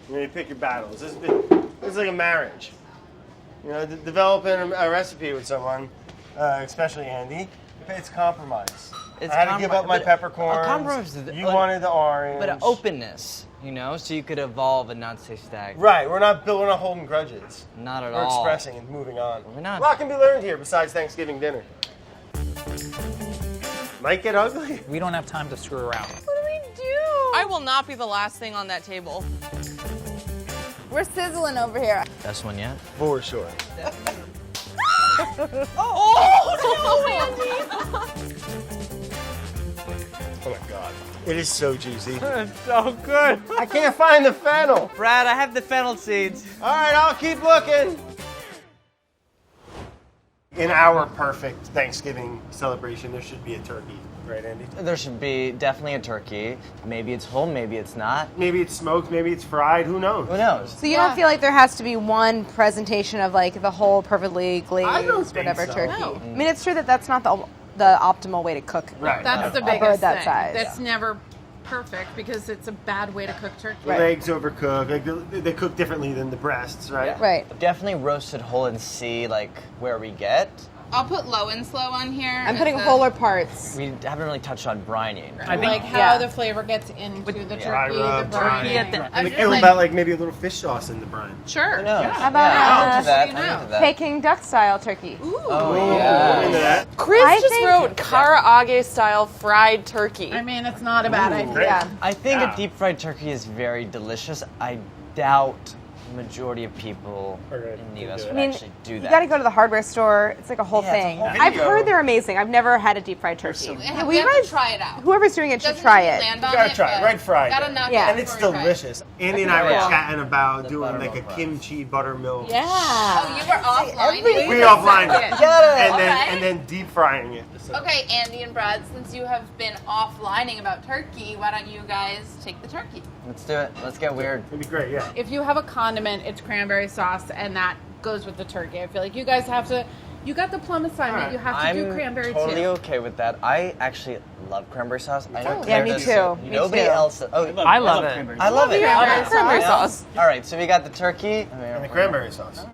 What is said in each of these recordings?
You know, you pick your battles. It's like a marriage. You know, developing a recipe with someone, especially Andy, it's compromise. I had to give up my peppercorns. Compromise. You wanted the orange. But an openness, you know, so you could evolve and not stay stagnant. Right, we're not holding grudges. Not at We're all. We're expressing and moving on. We're not. A lot can be learned here besides Thanksgiving dinner. Might get ugly. We don't have time to screw around. What do we do? I will not be the last thing on that table. We're sizzling over here. Best one yet? For sure. Oh my God. It is so juicy. It's so good. I can't find the fennel. Brad, I have the fennel seeds. All right, I'll keep looking. In our perfect Thanksgiving celebration, there should be a turkey, right, Andy? There should be definitely a turkey. Maybe it's whole, maybe it's not. Maybe it's smoked, maybe it's fried, who knows? Who knows? So you don't feel like there has to be one presentation of like the whole perfectly glazed I don't think whatever so. turkey? No. I mean, it's true that that's not the optimal way to cook. Right. That's the A bird biggest that thing. size. That's never perfect because it's a bad way to cook turkey. The legs overcooked. Like they cook differently than the breasts, right? Right. Definitely roasted whole and see like where we get. I'll put low and slow on here. I'm putting wholer parts. We haven't really touched on brining. I think Like how the flavor gets into the dry turkey, rub, the brine. turkey at the- I'm thinking about like maybe a little fish sauce in the brine. Sure. Who knows? How about I'm into that. you I'm know. into that. Peking duck style turkey? Oh I'm yeah. into that. Chris I just think- wrote karaage style fried turkey. I mean, it's not a bad idea. great. Yeah. I think Yeah. a deep fried turkey is very delicious. I doubt the majority of people Okay, in the can US do would it. I mean, actually do you that. got to go to the hardware store. It's like a whole Yeah, it's a thing. whole I've video. heard they're amazing. I've never had a deep fried turkey. We Will have you to guys try it out. Whoever's doing it should Doesn't try need to it. land on You gotta it, try it, but right fried. Gotta knock Yeah. it And it's before you try it. delicious. Andy and I were Yeah. chatting about The doing like a buttermilk kimchi buttermilk. Yeah. Oh, you were offline. We offline it. And then Okay. and then deep frying it. So- Okay, Andy and Brad, since you have been offlining about turkey, why don't you guys take the turkey? Let's do it. Let's get weird. It'd be great, yeah. If you have a condiment, it's cranberry sauce, and that goes with the turkey. I feel like you guys have to. You got the plum assignment. Alright. You have to I'm do cranberry totally too. okay with that. I actually love cranberry sauce. I know Yeah, Claire me does too. Me Nobody too. else. Oh, I love it. I love it. Cranberry Cranberry sauce. All right, so we got the turkey. And the cranberry sauce.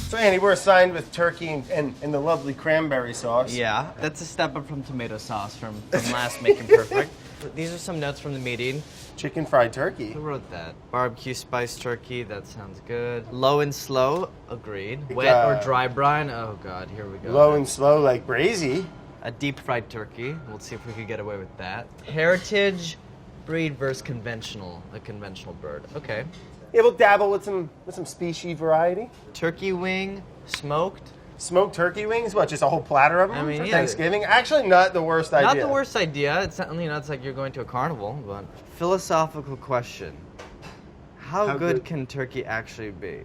So Andy, we're assigned with turkey and the lovely cranberry sauce. Yeah, that's a step up from tomato sauce from last Making Perfect. These are some notes from the meeting. Chicken fried turkey. Who wrote that? Barbecue spice turkey, that sounds good. Low and slow, agreed. Like, Wet or dry brine, oh god, here we go. Low and slow like braisy. A deep fried turkey, we'll see if we could get away with that. Heritage breed versus conventional, a conventional bird. Okay. Yeah, we'll dabble with some species variety. Turkey wing, smoked. Smoked turkey wings? What, just a whole platter of them I mean, for yeah. Thanksgiving? Actually, not the worst idea. Not the worst idea. It's not, it's like you're going to a carnival, but philosophical question. How good can turkey actually be?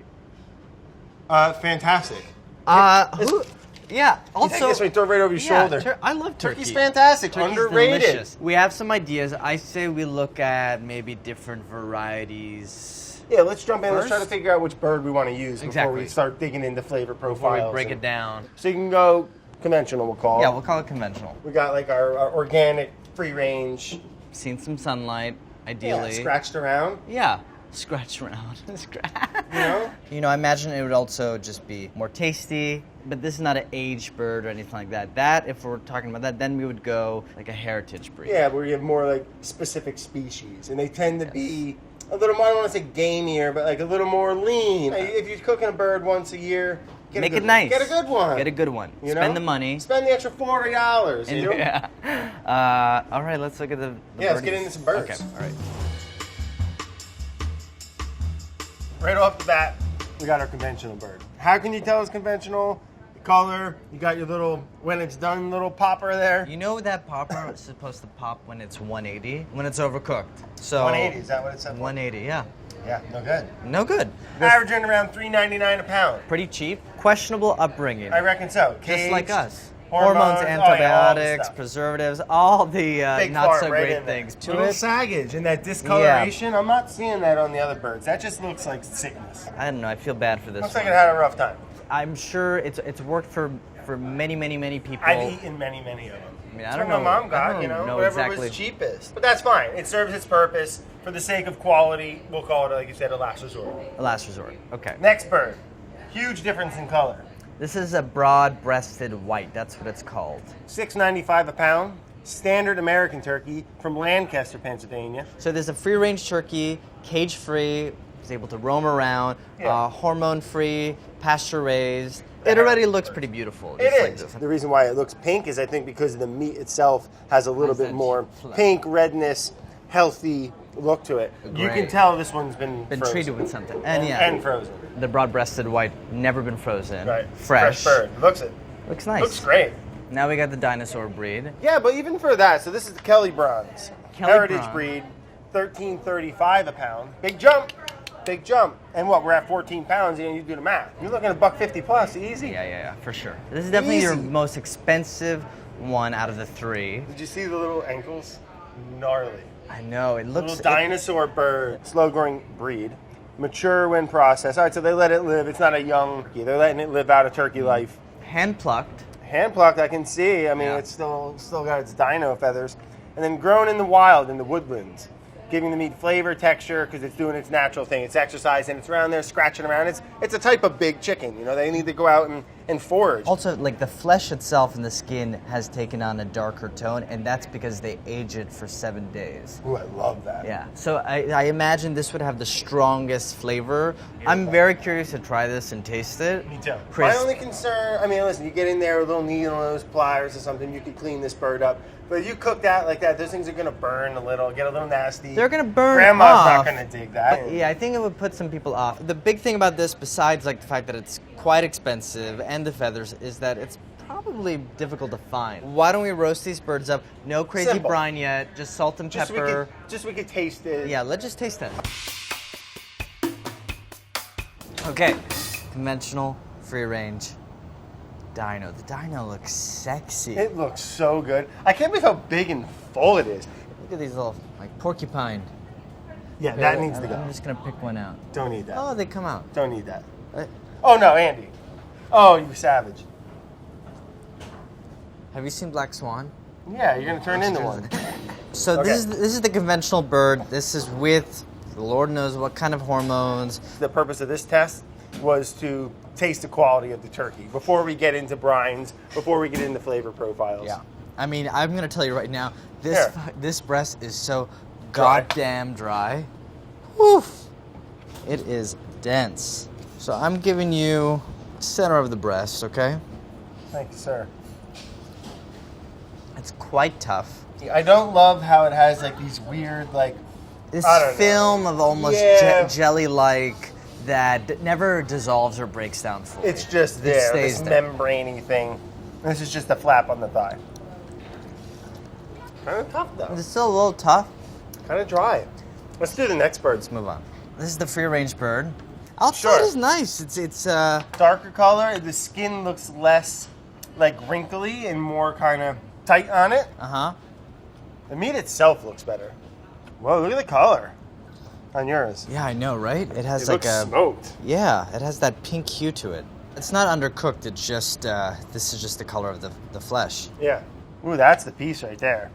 Fantastic. Yeah, Take also this one, throw it right over your shoulder. I love turkey. Turkey's fantastic. Turkey's Underrated. delicious. We have some ideas. I say we look at maybe different varieties. Yeah, let's jump in. Let's try to First? figure out which bird we want to use before Exactly. we start digging into flavor profiles. Before we break and- it down. So you can go conventional, we'll call it. Yeah, we'll call it conventional. We got like our organic, free range. Seen some sunlight, Yeah, ideally. scratched around. Yeah, scratch around. You know? You know, I imagine it would also just be more tasty, but this is not an aged bird or anything like that. That, if we're talking about that, then we would go like a heritage breed. Yeah, where you have more like specific species, and they tend to be a little more, I don't want to say gamier, but like a little more lean. Like, if you're cooking a bird once a year, get Make a good it nice. Get a good one. Get a good one. You Spend know? the money. Spend the extra $40. And- You know? yeah. All right, let's look at the Yeah, let's get birdies. into some birds. Okay, all right. Right off the bat, we got our conventional bird. How can you tell it's conventional? The color, you got your little, when it's done, little popper there. You know that popper is supposed to pop when it's 180? When it's overcooked. So 180, is that what it said? 180, yeah. Yeah, no good. No good. Averaging around $3.99 a pound. Pretty cheap. Questionable upbringing. I reckon so. Just Caged, like us. hormones, Hormones, oh, yeah, all the antibiotics, stuff. preservatives, all the Big not farm so right great in there. things to Little it. saggage and that discoloration. I'm not seeing that on the other birds. That just looks like sickness. I don't know. I feel bad for this Looks one. like it had a rough time. I'm sure it's worked for many people. I've eaten many of them. I mean, I That's don't what know. my mom got, I don't you know, know whatever exactly. was cheapest. But that's fine. It serves its purpose. for the sake of quality, we'll call it, like you said, a last resort. A last resort. Okay. Next bird. Huge difference in color. This is a broad-breasted white. That's what it's called. $6.95 a pound. Standard American turkey from Lancaster, Pennsylvania. So there's a free-range turkey, cage-free, is able to roam around, hormone-free, pasture-raised. It already looks pretty beautiful. It is. The reason why it looks pink is I think because the meat itself has a little bit more pink, redness, healthy look to it. You can tell this one's been frozen. treated with something. And frozen. The broad-breasted white, never been frozen. Right. Fresh. Fresh bird. Looks nice. Looks great. Now we got the dinosaur breed. Yeah, but even for that, so this is the Kelly Bronze. Heritage Bronze. breed, $13.35 a pound. Big jump. Big jump. And what, we're at 14 pounds, and you do the math. You're looking at $150 plus, easy. Yeah, for sure. This is definitely your most expensive one out of the three. Did you see the little ankles? Gnarly. I know, it looks... Little dinosaur bird. Slow-growing breed. Mature when processed. All right, so they let it live. It's not a young turkey. They're letting it live out a turkey life. Hand-plucked. Hand-plucked, I can see. I mean, it's still got its dino feathers. And then grown in the wild, in the woodlands. Giving the meat flavor, texture, because it's doing its natural thing. It's exercising, it's around there scratching around. It's a type of big chicken, you know. They need to go out and forage. Also, like the flesh itself and the skin has taken on a darker tone, and that's because they age it for 7 days. Ooh, I love that. Yeah, so I imagine this would have the strongest flavor. I'm very curious to try this and taste it. Me too. Chris, My only concern, I mean, listen, you get in there with a little needle nose pliers or something, you could clean this bird up. But if you cook that like that, those things are going to burn a little, get a little nasty. they're going to burn Grandma's off. not going to dig that. But yeah, I think it would put some people off. The big thing about this, besides like the fact that it's quite expensive and the feathers, is that it's probably difficult to find. Why don't we roast these birds up? No crazy Simple. brine yet, just salt and pepper. Just so we could taste it. Yeah, let's just taste it. Okay, conventional, free range. Dino. The dino looks sexy. It looks so good. I can't believe how big and full it is. Look at these little, like porcupine. Yeah, that needs to go. I'm just gonna pick one out. Don't need that. Oh, they come out. Don't need that. Oh no, Andy. Oh, you savage. Have you seen Black Swan? Yeah, you're gonna turn into one. So Okay. this is the conventional bird. This is with the Lord knows what kind of hormones. The purpose of this test was to taste the quality of the turkey before we get into brines, before we get into flavor profiles. Yeah. I mean, I'm gonna tell you right now, this breast is so Dry. goddamn dry. Woof. It is dense. So I'm giving you center of the breast, okay? Thank you, sir. It's quite tough. I don't love how it has like these weird like This I don't know. film of almost Yeah. jelly-like that never dissolves or breaks down fully. it's just It there, stays this there. membrane-y thing. This is just a flap on the thigh. Kind of tough though. It's still a little tough. Kind of dry. Let's do the next bird. Let's move on. This is the free-range bird. Outside Sure. is nice. It's Darker color. The skin looks less like wrinkly and more kind of tight on it. uh-huh. The meat itself looks better. Whoa, look at the color on yours. Yeah, I know, right? It has It like looks a smoked. yeah. It has that pink hue to it. It's not undercooked. It's just this is just the color of the flesh. Yeah. Ooh, that's the piece right there.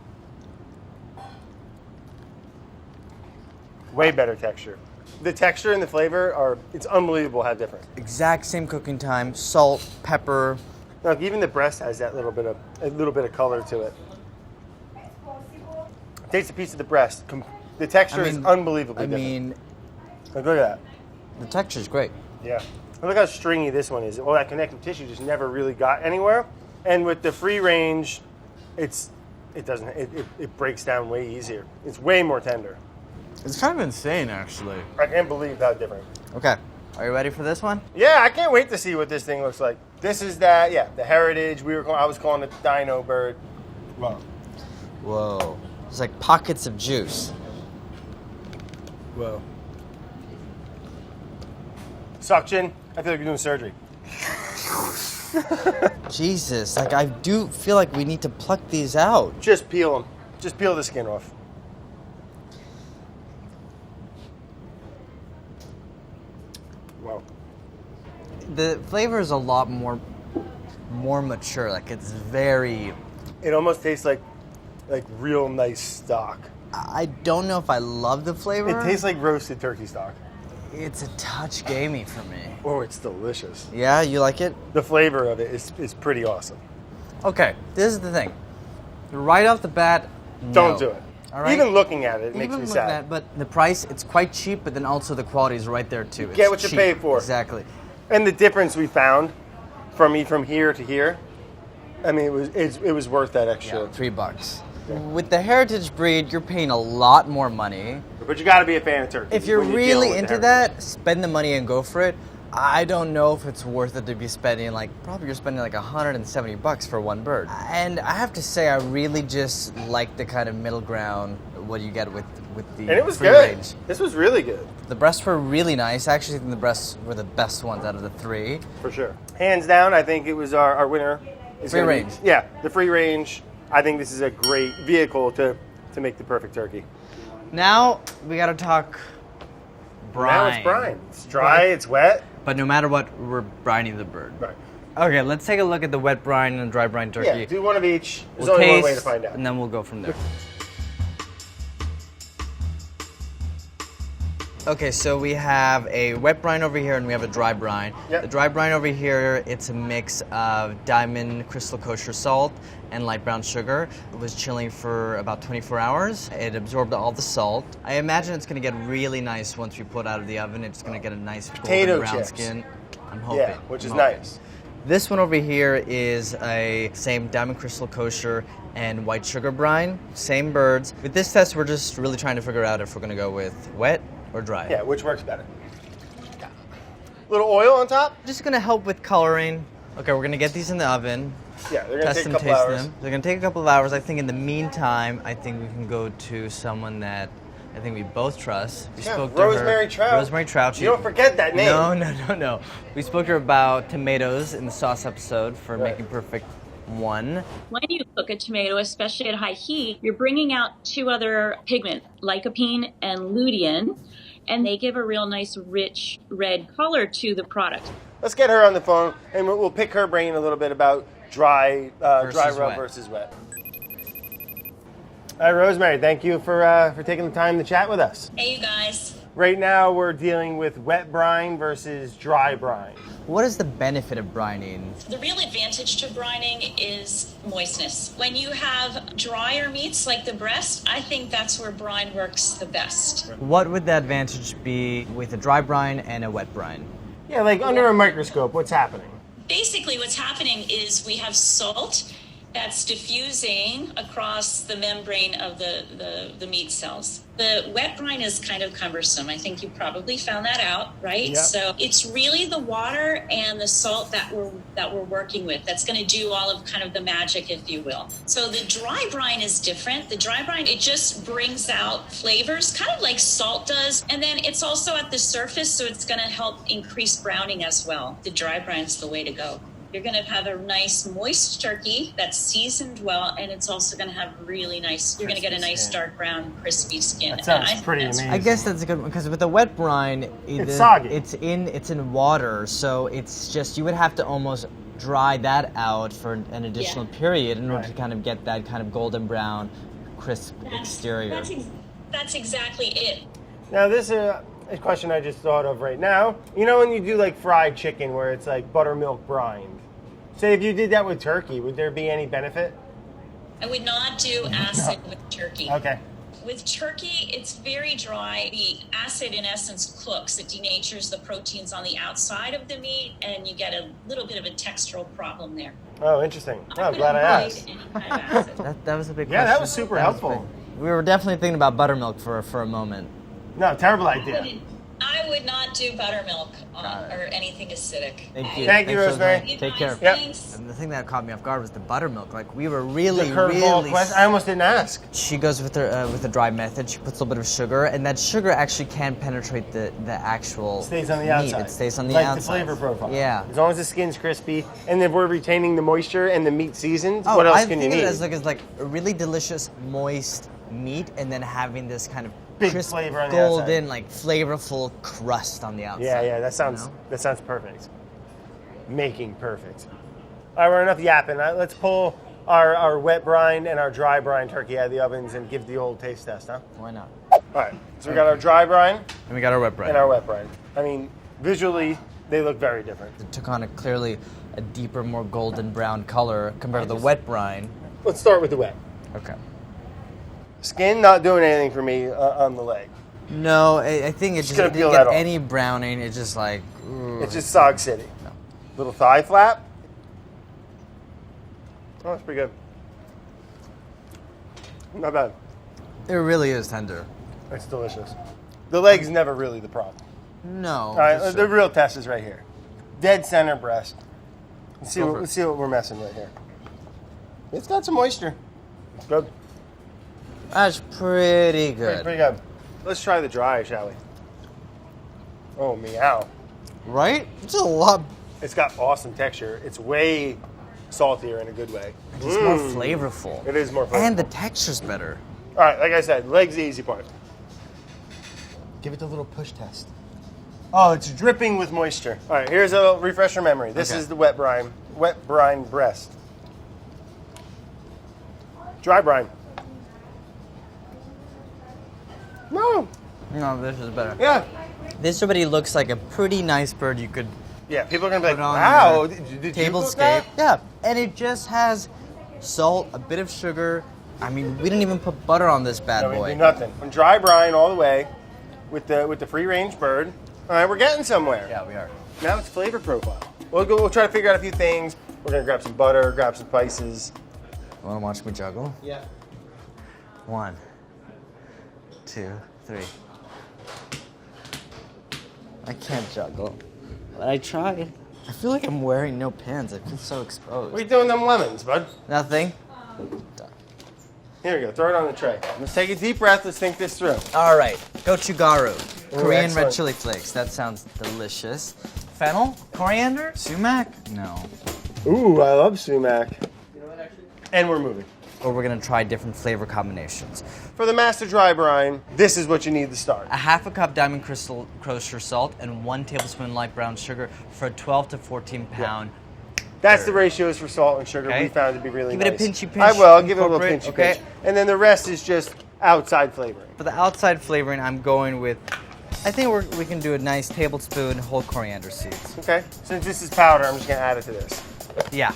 Way better texture. The texture and the flavor it's unbelievable how different. Exact same cooking time. Salt, pepper. Look, even the breast has that little bit of color to it. Taste a piece of the breast. The texture is unbelievably different. Look at that. The texture is great. Yeah. And look how stringy this one is. Well, that connective tissue just never really got anywhere. And with the free range, it breaks down way easier. It's way more tender. It's kind of insane, actually. I can't believe how different. Okay, are you ready for this one? Yeah, I can't wait to see what this thing looks like. This is the heritage. I was calling it the dino bird. Wow. Whoa, it's like pockets of juice. Whoa. Suction. I feel like you're doing surgery. Jesus, like I do feel like we need to pluck these out. Just peel them. Just peel the skin off. Wow. The flavor is a lot more mature. Like it's very. It almost tastes like real nice stock. I don't know if I love the flavor. It tastes like roasted turkey stock. It's a touch gamey for me. Oh, it's delicious. Yeah, you like it? The flavor of it is pretty awesome. Okay, this is the thing. Right off the bat, Don't no. do it. All right? Even looking at it, makes Even me looking sad. at, but the price, it's quite cheap, but then also the quality is right there too. Get It's what you cheap. pay for. Exactly. And the difference we found from here to here, I mean, it was worth that extra. Yeah, $3. With the heritage breed, you're paying a lot more money. But you got to be a fan of turkey. If you're when dealing really with the into heritage. that, spend the money and go for it. I don't know if it's worth it to be spending probably you're spending like $170 for one bird. And I have to say, I really just like the kind of middle ground what you get with the And it was free good. range. This was really good. The breasts were really nice. I actually think the breasts were the best ones out of the three. For sure. Hands down, I think it was our winner. It's Free gonna be- range. Yeah, the free range. I think this is a great vehicle to make the perfect turkey. Now we got to talk brine. Now it's brine. It's dry, it's wet. But no matter what, we're brining the bird. Right. Okay, let's take a look at the wet brine and dry brine turkey. Yeah, do one of each. There's We'll only taste, one way to find out. and then we'll go from there. Okay, so we have a wet brine over here and we have a dry brine. Yep. The dry brine over here, it's a mix of diamond crystal kosher salt and light brown sugar. It was chilling for about 24 hours. It absorbed all the salt. I imagine it's gonna get really nice once we pull it out of the oven. It's gonna get a nice Potato golden brown chips. skin. I'm hoping. Yeah, which is I'm hoping. nice. This one over here is a same diamond crystal kosher and white sugar brine, same birds. With this test, we're just really trying to figure out if we're gonna go with wet or dry. Yeah, which works better? Little oil on top? Just gonna help with coloring. Okay, we're gonna get these in the oven. Yeah, they're gonna Test take a them, couple taste hours. them. They're gonna take a couple of hours. I think in the meantime, I think we can go to someone that I think we both trust. We Yeah, spoke to her. Rosemary Trout. Rosemary Trout. You don't forget that name. No. We spoke to her about tomatoes in the sauce episode for Making Perfect 1. When you cook a tomato, especially at high heat, you're bringing out two other pigment, lycopene and lutein, and they give a real nice rich red color to the product. Let's get her on the phone, and we'll pick her brain a little bit about dry rub wet. versus wet. All right, Rosemary, thank you for taking the time to chat with us. Hey, you guys. Right now, we're dealing with wet brine versus dry brine. What is the benefit of brining? The real advantage to brining is moistness. When you have drier meats like the breast, I think that's where brine works the best. What would the advantage be with a dry brine and a wet brine? Yeah, like under a microscope, what's happening? Basically, what's happening is we have salt that's diffusing across the membrane of the meat cells. The wet brine is kind of cumbersome. I think you probably found that out, right? Yep. So it's really the water and the salt that we're working with that's going to do all of kind of the magic, if you will. So the dry brine is different. The dry brine, it just brings out flavors, kind of like salt does, and then it's also at the surface, so it's going to help increase browning as well. The dry brine's the way to go. You're going to have a nice moist turkey that's seasoned well, and it's also going to have really nice, you're going to get a nice dark brown, crispy skin. That sounds And pretty that's- amazing. I guess that's a good one because with the wet brine, It's soggy. It's in water, so it's just you would have to almost dry that out for an additional period in order to Right. kind of get that kind of golden brown, crisp exterior. That's exactly it. Now, this is a question I just thought of right now. You know when you do like fried chicken where it's like buttermilk brined? Say if you did that with turkey, would there be any benefit? I would not do acid with turkey. Okay. With turkey, it's very dry. The acid, in essence, cooks. It denatures the proteins on the outside of the meat, and you get a little bit of a textural problem there. Oh, interesting. Oh, I'm would glad I avoid asked. any kind of acid. That was a big Yeah, question. that was super helpful. We were definitely thinking about buttermilk for a moment. No, terrible idea. I would not do buttermilk or anything acidic. Thank you. Thank you, Thanks, Rosemary. You Take guys, care. Yep. Thanks. And the thing that caught me off guard was the buttermilk. Like we were The really, curveball really. question. I almost didn't ask. She goes with her with the dry method. She puts a little bit of sugar, and that sugar actually can penetrate the actual. Stays on the meat. outside. It stays on the like outside. the flavor profile. Yeah. As long as the skin's crispy, and if we're retaining the moisture and the meat seasoned, Oh, what else I can think you of need? it as like a really delicious, moist meat, and then having this kind of Big crisp, flavor on the golden, outside. like flavorful crust on the outside. Yeah, that sounds you know? that sounds perfect. Making perfect. All right, we're enough yapping. Let's pull our wet brine and our dry brine turkey out of the ovens and give the old taste test, huh? Why not? All right, so we got our dry brine And we got our wet brine. and our wet brine. I mean, visually, they look very different. It took on clearly a deeper, more golden brown color compared to the wet brine. Let's start with the wet. Okay. Skin not doing anything for me on the leg. No, I think it Just just gonna it peel didn't get that off. any browning. It's just like, ooh. It's just Sog City. Little thigh flap. Oh, that's pretty good. Not bad. It really is tender. It's delicious. The leg's never really the problem. No. All right, just the real test is right here. Dead center breast. Let's see, Go for it. let's see what we're messing with here. It's got some moisture. It's good. That's pretty good. Pretty good. Let's try the dry, shall we? Oh, meow. Right? It's a lot. It's got awesome texture. It's way saltier in a good way. It's more flavorful. It is more flavorful. And the texture's better. All right, like I said, leg's the easy part. Give it the little push test. Oh, it's dripping with moisture. All right, here's a refresher memory. This Okay. is the wet brine breast. Dry brine. No. No, this is better. Yeah. This already looks like a pretty nice bird you could Yeah, people are going to be put like, on wow, your did you table cook scape. that? Yeah, and it just has salt, a bit of sugar. I mean, we didn't even put butter on this bad No, we boy. do nothing. On dry brine all the way with the free range bird. All right, we're getting somewhere. Yeah, we are. Now it's flavor profile. We'll try to figure out a few things. We're going to grab some butter, grab some spices. You want to watch me juggle? Yeah. 1, 2, 3. I can't juggle, but I tried. I feel like I'm wearing no pants. I feel so exposed. What are you doing them lemons, bud? Nothing. Here we go. Throw it on the tray. Let's take a deep breath. Let's think this through. All right, gochugaru, Ooh, Korean excellent. red chili flakes. That sounds delicious. Fennel, coriander, sumac. No. Ooh, I love sumac. And we're moving. Or we're gonna try different flavor combinations. For the master dry brine, this is what you need to start. A half a cup diamond crystal kosher salt and 1 tablespoon light brown sugar for a 12 to 14 pound. That's the ratios for salt and sugar Okay. we found to be really Give it a nice. pinchy pinch, I will. I'll give it a little incorporate, pinchy okay. pinch. And then the rest is just outside flavoring. For the outside flavoring, I'm going with, I think we can do a nice tablespoon whole coriander seeds. Okay? Since this is powder, I'm just going to add it to this. Yeah.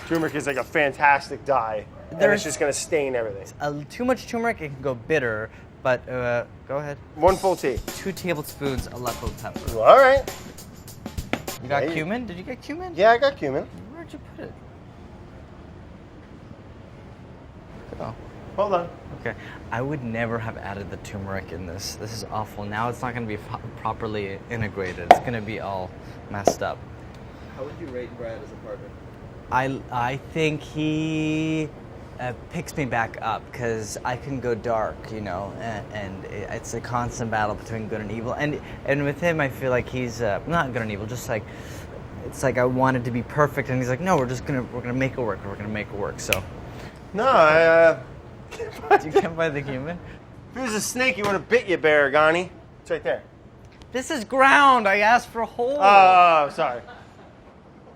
Turmeric is like a fantastic dye. And There's- it's just going to stain everything. Too much turmeric, it can go bitter, but go ahead. 1 full tea. 2 tablespoons Aleppo pepper. All right. You got Yeah, cumin? Did you get cumin? Yeah, I got cumin. Where'd you put it? Oh, Hold on. okay. I would never have added the turmeric in this. This is awful. Now it's not going to be properly integrated. It's going to be all messed up. How would you rate Brad as a partner? I think he picks me back up because I can go dark, you know, and it's a constant battle between good and evil. And with him, I feel like he's not good and evil, just like it's like I wanted to be perfect, and he's like, no, we're gonna make it work. We're gonna make it work. So No, I. you can't buy the cumin. If it was a snake, he would have bit you, Baragani. It's right there. This is ground. I asked for whole. Oh, sorry.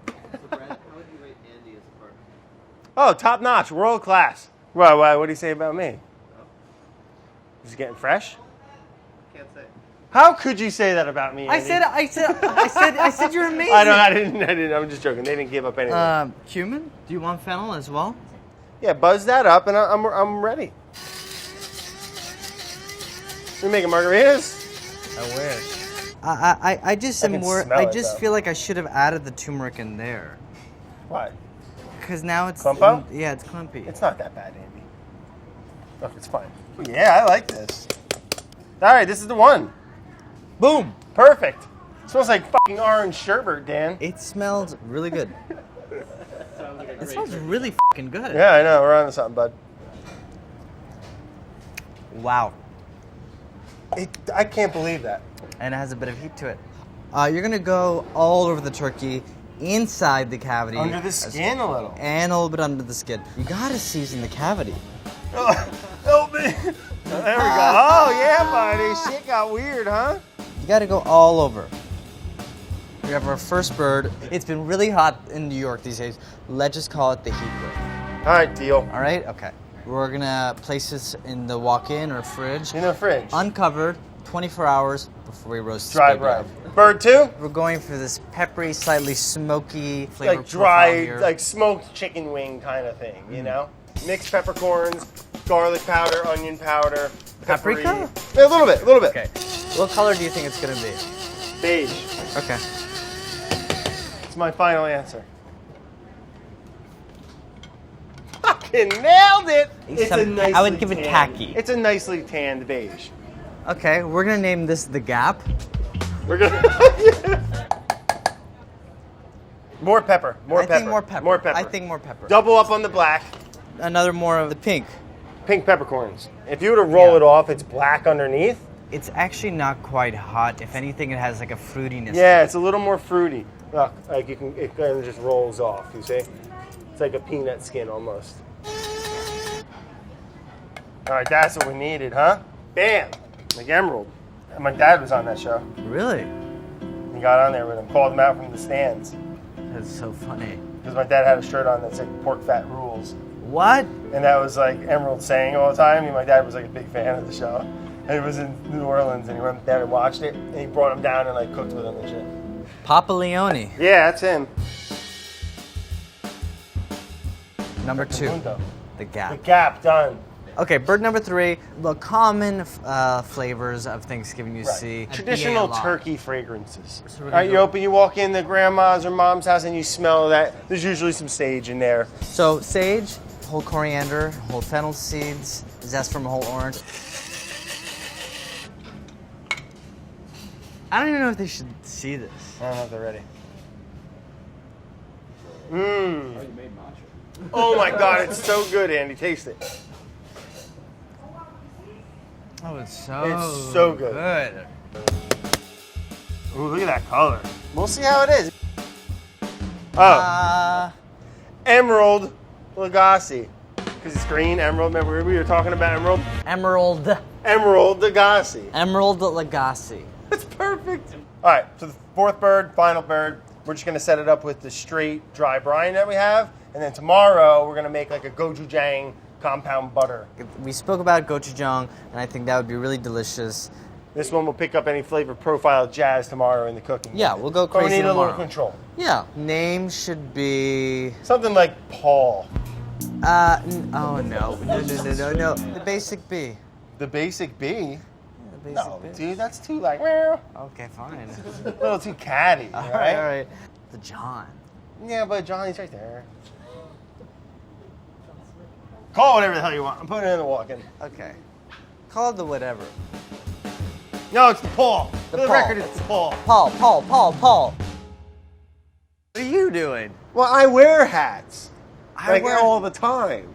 So Brad, how would you rate Andy as a partner? Oh, top notch, world class. What do you say about me? Is he getting fresh? Can't say. How could you say that about me? I Andy? said you're amazing. I didn't. I'm just joking. They didn't give up anything. Cumin? Do you want fennel as well? Yeah, buzz that up, and I'm ready. We making margaritas? I wish. I just I am can more. smell I it, just though. feel like I should have added the turmeric in there Why? because now it's Clumpo? yeah, it's clumpy. It's not that bad, Andy. Look, it's fine. Yeah, I like this. All right, this is the one. Boom. Perfect. It smells like fucking orange sherbet, Dan. It smells really good. Sounds like a It great smells drink. really fucking good. Yeah, I know. We're on to something, bud. Wow. I can't believe that. And it has a bit of heat to it. You're gonna go all over the turkey, inside the cavity, Under the skin a little. and a little bit under the skin. You gotta season the cavity. Help me. There we go. Oh, yeah, buddy. Shit got weird, huh? You gotta go all over. We have our first bird. It's been really hot in New York these days. Let's just call it the heat wave. All right, deal. All right? Okay. We're gonna place this in the walk-in or fridge. In the fridge. Uncovered, 24 hours before we roast the Dry baby brine. up. Bird 2? We're going for this peppery, slightly smoky flavor Like profile dry, here. like smoked chicken wing kind of thing, you know? Mixed peppercorns, garlic powder, onion powder, peppery. Paprika? Yeah, a little bit, a little bit. Okay. What color do you think it's gonna be? Beige. Okay. It's my final answer. Fucking nailed it! It's a nicely I would give it tanned- tacky. It's a nicely tanned beige. Okay, we're gonna name this the Gap. We're gonna more pepper. More I pepper. think more pepper. More pepper. I think more pepper. Double up on the black. Another more of the pink. Pink peppercorns. If you were to roll Yeah. it off, it's black underneath. It's actually not quite hot. If anything, it has like a fruitiness. Yeah, it's a little more fruity. Look, like you can, it kind of just rolls off. You see? It's like a peanut skin almost. All right, that's what we needed, huh? Bam, like emerald. And my dad was on that show. Really? He got on there with him, called him out from the stands That's so funny. because my dad had a shirt on that said "Pork Fat Rules," What? and that was like Emerald saying all the time. And my dad was like a big fan of the show. And he was in New Orleans, and he went there and watched it, and he brought him down and like cooked with him and shit. Papa Leone. Yeah, that's him. Number 2. Mundo. The The Gap. Gap, done. Okay, bird number 3. The common flavors of Thanksgiving you Right. see. at Traditional BA. turkey fragrances. So we're All gonna right, you go- open, you walk in the grandma's or mom's house, and you smell that. There's usually some sage in there. So sage, whole coriander, whole fennel seeds, zest from a whole orange. I don't even know if they should see this. I don't know if they're ready. Mmm. Oh my God, it's so good, Andy. Taste it. Oh, it's so It's so good. good. Ooh, look at that color. We'll see how it is. Oh, Emerald Lagasse. Because it's green, emerald. Remember we were talking about emerald? Emerald. Emerald Lagasse. Emerald Lagasse. That's perfect. All right, so the fourth bird, final bird, we're just gonna set it up with the straight dry brine that we have, and then tomorrow we're gonna make like a gochujang compound butter. We spoke about gochujang, and I think that would be really delicious. This one will pick up any flavor profile jazz tomorrow in the cooking. Yeah, we'll go But we crazy need a little tomorrow. control. Yeah. Name should be. Something like Paul. Oh no. No. The basic B. The basic B. The basic No, B. dude, that's too like meow. Okay, fine. A little too catty, All right? right. The John. Yeah, but Johnny's right there. Call it whatever the hell you want. I'm putting it in the walk-in. Okay. Call it the whatever. No, it's the Paul. For the Paul. record, it's the Paul. Paul. What are you doing? Well, I wear hats. I wear- all the time.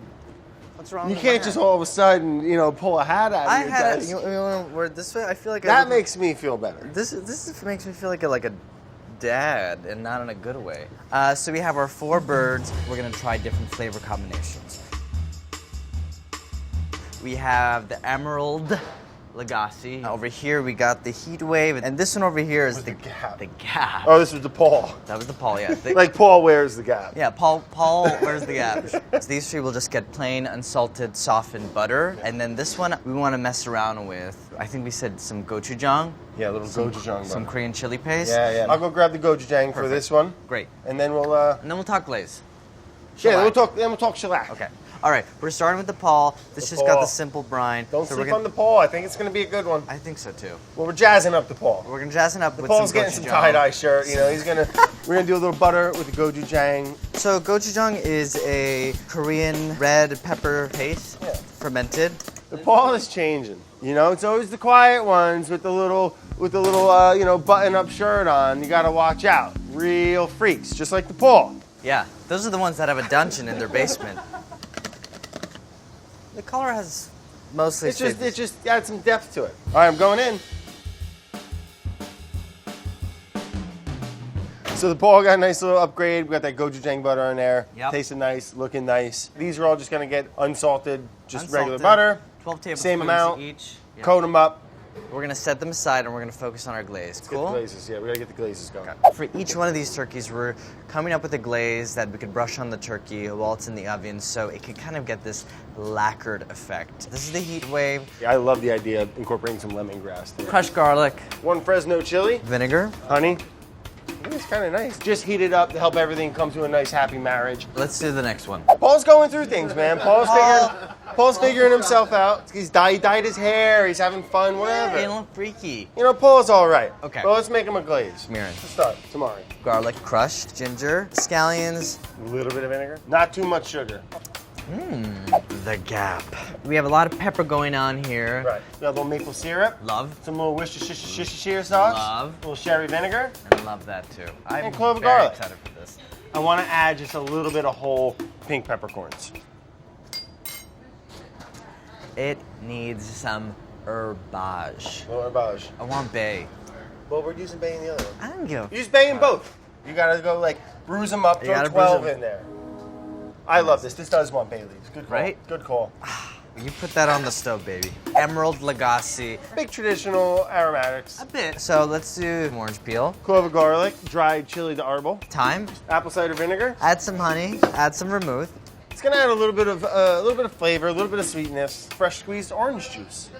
What's wrong You with can't my just hat? all of a sudden, pull a hat out of I your had desk. you want to wear it this way? I feel like That makes me feel better. This makes me feel like a dad, and not in a good way. So we have our 4 birds. We're gonna try different flavor combinations. We have the Emerald Lagasse. Over here we got the Heat Wave, and this one over here is the Gap. The Gap. Oh, this was the Paul. That was the Paul, yeah. Like Paul wears the Gap. Yeah, Paul, where's the Gap? So these 3 will just get plain, unsalted, softened butter. And then this one, we want to mess around with, I think we said some gochujang. Yeah, a little gochujang. Some Korean chili paste. Yeah. I'll go grab the gochujang for Perfect. this one, Great. and then we'll. And then we'll talk glaze. Yeah, then Shellac. we'll talk shellac. Okay. All right, we're starting with the Paul. This The just got Paul. the simple brine. Don't so sleep we're on the Paul. I think it's going to be a good one. I think so too. Well, we're jazzing up the Paul. We're gonna jazz it up with Paul's some getting some gochujang. tie-dye shirt. He's gonna. We're gonna do a little butter with the gochujang. So gochujang is a Korean red pepper paste, Yeah. fermented. The Paul is changing. It's always the quiet ones with the little button-up shirt on. You got to watch out. Real freaks, just like the Paul. Yeah, those are the ones that have a dungeon in their basement. The color has mostly. It just adds some depth to it. All right, I'm going in. So the Paul got a nice little upgrade. We got that gochujang butter in there. Yep. Tasting nice, looking nice. These are all just gonna get unsalted, just regular Unsalted, butter. 12 tablespoons Same amount. each. Yep. Coat them up. We're gonna set them aside and we're gonna focus on our glaze. Get the Cool? glazes. Yeah, we gotta get the glazes going. For each one of these turkeys, we're coming up with a glaze that we could brush on the turkey while it's in the oven so it can kind of get this lacquered effect. This is the heat wave. Yeah, I love the idea of incorporating some lemongrass. Crushed garlic, 1 Fresno chili, vinegar. honey. I think it's kind of nice. Just heat it up to help everything come to a nice, happy marriage. Let's do the next one. Paul's going through things, man. Paul's figuring himself out. He dyed his hair. He's having fun, whatever. They look freaky. You know, Paul's all right. Okay. Well, let's make him a glaze. Mirren. Let's start. Tamari. Garlic crushed, ginger, scallions. A little bit of vinegar. Not too much sugar. The Gap. We have a lot of pepper going on here. Right. We got a little maple syrup. Love. Some little Worcestershire sauce. Love. A little sherry vinegar. And love that too. I'm And clove of very garlic. excited for this. I want to add just a little bit of whole pink peppercorns. It needs some herbage. A little herbage. I want bay. Well, we're using bay in the other one. I don't give a Use bay in both. You gotta go like bruise them up, You throw gotta 12 bruise 'em. in there. I love this. This does want bay leaves. Good call. Right? Good call. You put that on the stove, baby. Emerald Lagasse. Big traditional aromatics. A bit. So let's do orange peel. Clove of garlic, dried chili de arbol, Thyme. apple cider vinegar. Add some honey. Add some vermouth. It's gonna add a little bit of flavor, a little bit of sweetness, fresh squeezed orange juice.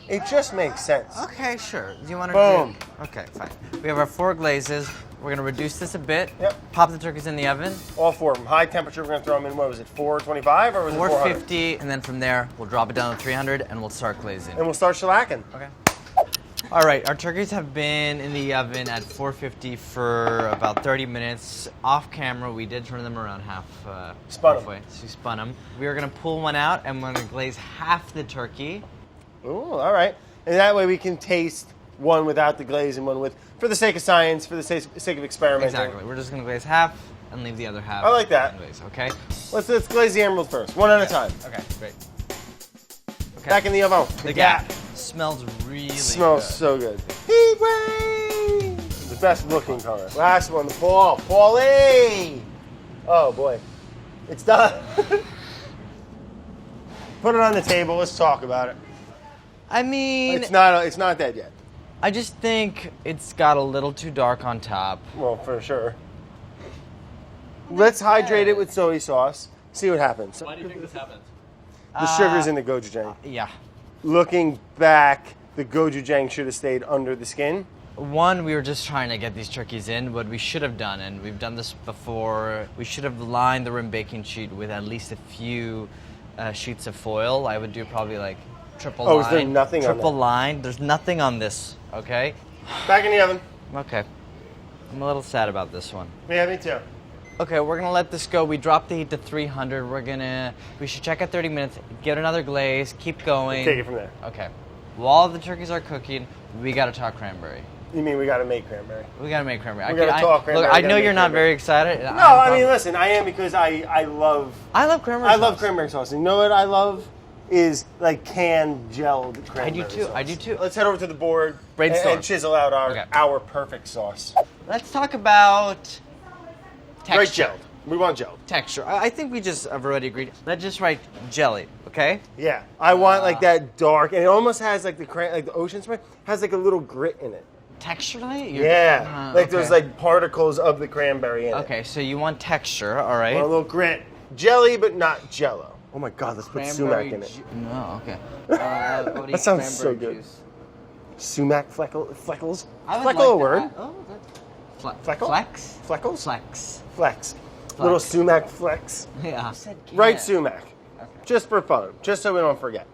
It just makes sense. Okay, sure. Do you want to Boom. do? Okay, fine. We have our 4 glazes. We're gonna reduce this a bit. Yep. Pop the turkeys in the oven. All 4 of them. High temperature, we're gonna throw them in, what was it, 425 or was it 400? 450, and then from there we'll drop it down to 300, and we'll start glazing. And we'll start shellacking. Okay. All right, our turkeys have been in the oven at 450 for about 30 minutes. Off camera, we did turn them around Spun 'em. halfway. So we spun them. We are gonna pull one out, and we're gonna glaze half the turkey. Ooh, all right. And that way we can taste one without the glaze and one with, for the sake of science, for the sake of experimenting. Exactly. We're just gonna glaze half and leave the other half. I like that. Glaze, okay? Let's glaze the emerald first, one at a time. Okay, great. Okay. Back in the oven. The Gap smells really Smells good. so good. Heat wave! The best looking color. Last one, the Paulie! Oh boy. It's done. Put it on the table, let's talk about it. I mean, It's not dead yet. I just think it's got a little too dark on top. Well, for sure. Let's hydrate it with soy sauce. See what happens. Why do you think this happened? The sugar's in the gochujang. Yeah. Looking back, the gochujang should have stayed under the skin. One, we were just trying to get these turkeys in. What we should have done, and we've done this before, we should have lined the rim baking sheet with at least a few sheets of foil. I would do probably like triple line. Oh, is there nothing on Triple that? line. There's nothing on this, okay? Back in the oven. Okay. I'm a little sad about this one. Yeah, me too. Okay, we're gonna let this go. We dropped the heat to 300. We should check at 30 minutes, get another glaze, keep going. Take it from there. Okay. While the turkeys are cooking, we gotta talk cranberry. You mean we gotta make cranberry? We gotta make cranberry. We gotta talk cranberry, Look, I we know gotta you're make not cranberry. very excited. No, I mean, listen, I am because I love cranberry. I love cranberry sauce. You know what I love is like canned gelled cranberry too, sauce. I do too. Let's head over to the board Brainstorm. and chisel out Okay. our perfect sauce. Let's talk about texture. Right gelled. We want gelled. Texture. I think we just have already agreed. Let's just write jelly, okay? Yeah, I want like that dark, and it almost has like the ocean spray has like a little grit in it. Texturally? Yeah, like there's okay. like particles of the cranberry in it. Okay, so you want texture, all right? I want a little grit, jelly, but not Jello. Oh my God, let's put sumac in it. No, okay. That sounds so good. Sumac fleckles. I would Fleckle like a word? that. Oh, that's Fleckle? Flex? Fleckles? Flex. Flex. Little sumac flex. Yeah. Right sumac. Just for fun, just so we don't forget.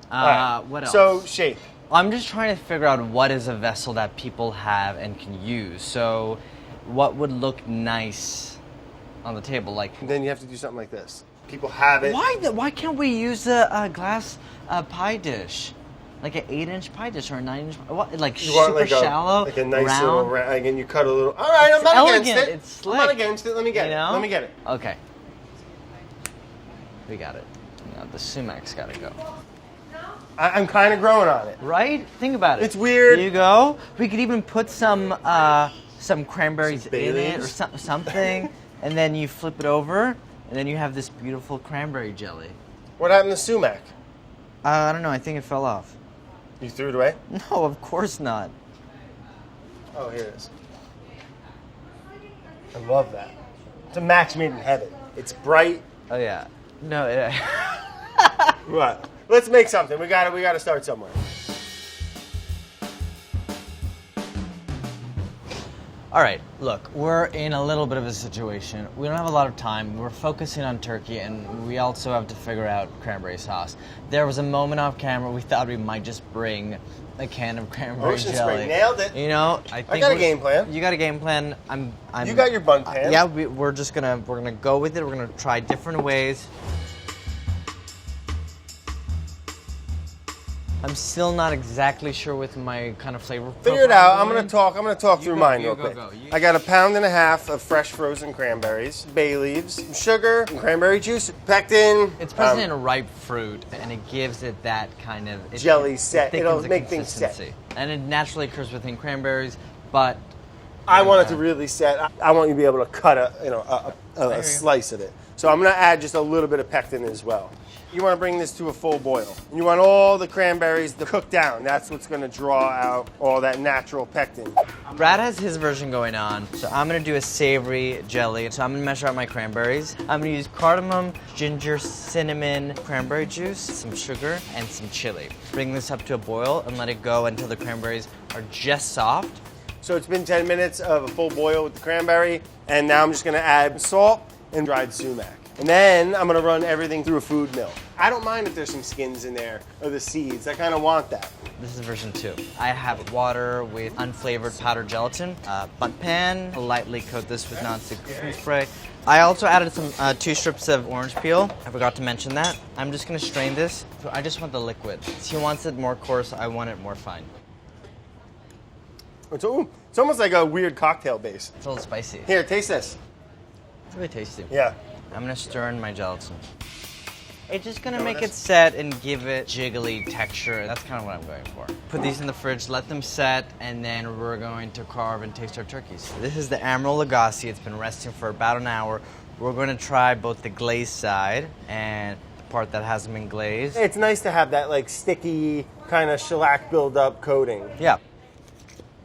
What else? So shape. I'm just trying to figure out what is a vessel that people have and can use. So, what would look nice on the table? Like, Then you have to do something like this. People have it. why can't we use a glass pie dish? Like an 8-inch pie dish or a 9-inch? What? Like You want super like shallow, like a nice round? little round, and you cut a little. All right, I'm It's not elegant, against it. it's I'm not slick. against it. Let me get You it. know? Let me get it. Okay. We got it. Now the sumac's got to go. I'm kind of growing on it. Right? Think about it. It's weird. There you go. We could even put some cranberries Some bay in it or leaves. something, and then you flip it over, and then you have this beautiful cranberry jelly. What happened to sumac? I don't know. I think it fell off. You threw it away? No, of course not. Oh, here it is. I love that. It's a match made in heaven. It's bright. Oh yeah. No. Yeah. What? Let's make something. We gotta start somewhere. All right, look, we're in a little bit of a situation. We don't have a lot of time. We're focusing on turkey, and we also have to figure out cranberry sauce. There was a moment off camera we thought we might just bring a can of cranberry Ocean jelly. Spray, nailed it. You know, I think got a game plan. You got a game plan. I'm You got your bun pan. Yeah, we're gonna go with it. We're gonna try different ways. I'm still not exactly sure with my kind of flavor. Figure it out. I'm gonna talk through go, mine you real go, quick. go. You- I got a 1.5 pounds of fresh frozen cranberries, bay leaves, some sugar, some cranberry juice, pectin. It's present in a ripe fruit, and it gives it that kind of Jelly set. thickens It'll the make things set. consistency. And it naturally occurs within cranberries, but I want it to really set. I want you to be able to cut a slice of it. So I'm gonna add just a little bit of pectin as well. You want to bring this to a full boil. You want all the cranberries to cook down. That's what's going to draw out all that natural pectin. Brad has his version going on, so I'm gonna do a savory jelly. So I'm gonna measure out my cranberries. I'm gonna use cardamom, ginger, cinnamon, cranberry juice, some sugar, and some chili. Bring this up to a boil and let it go until the cranberries are just soft. So it's been 10 minutes of a full boil with the cranberry, and now I'm just going to add salt and dried sumac. And then I'm gonna run everything through a food mill. I don't mind if there's some skins in there or the seeds. I kind of want that. This is version 2. I have water with unflavored powdered gelatin, butt pan, lightly coat this with non-stick cooking spray. I also added some 2 strips of orange peel. I forgot to mention that. I'm just gonna strain this. I just want the liquid. He wants it more coarse, I want it more fine. It's almost like a weird cocktail base. It's a little spicy. Here, taste this. It's really tasty. Yeah. I'm gonna stir in my gelatin. It's just gonna make it set and give it jiggly texture. That's kind of what I'm going for. Put these in the fridge, let them set, and then we're going to carve and taste our turkeys. This is the Emerald Lagasse. It's been resting for about an hour. We're gonna try both the glazed side and the part that hasn't been glazed. It's nice to have that like sticky kind of shellac buildup coating. Yeah.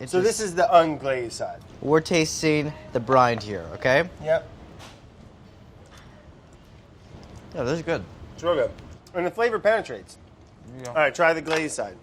So this is the unglazed side. We're tasting the brine here, okay? Yep. Yeah, this is good. It's real good. And the flavor penetrates. All right, try the glazed side.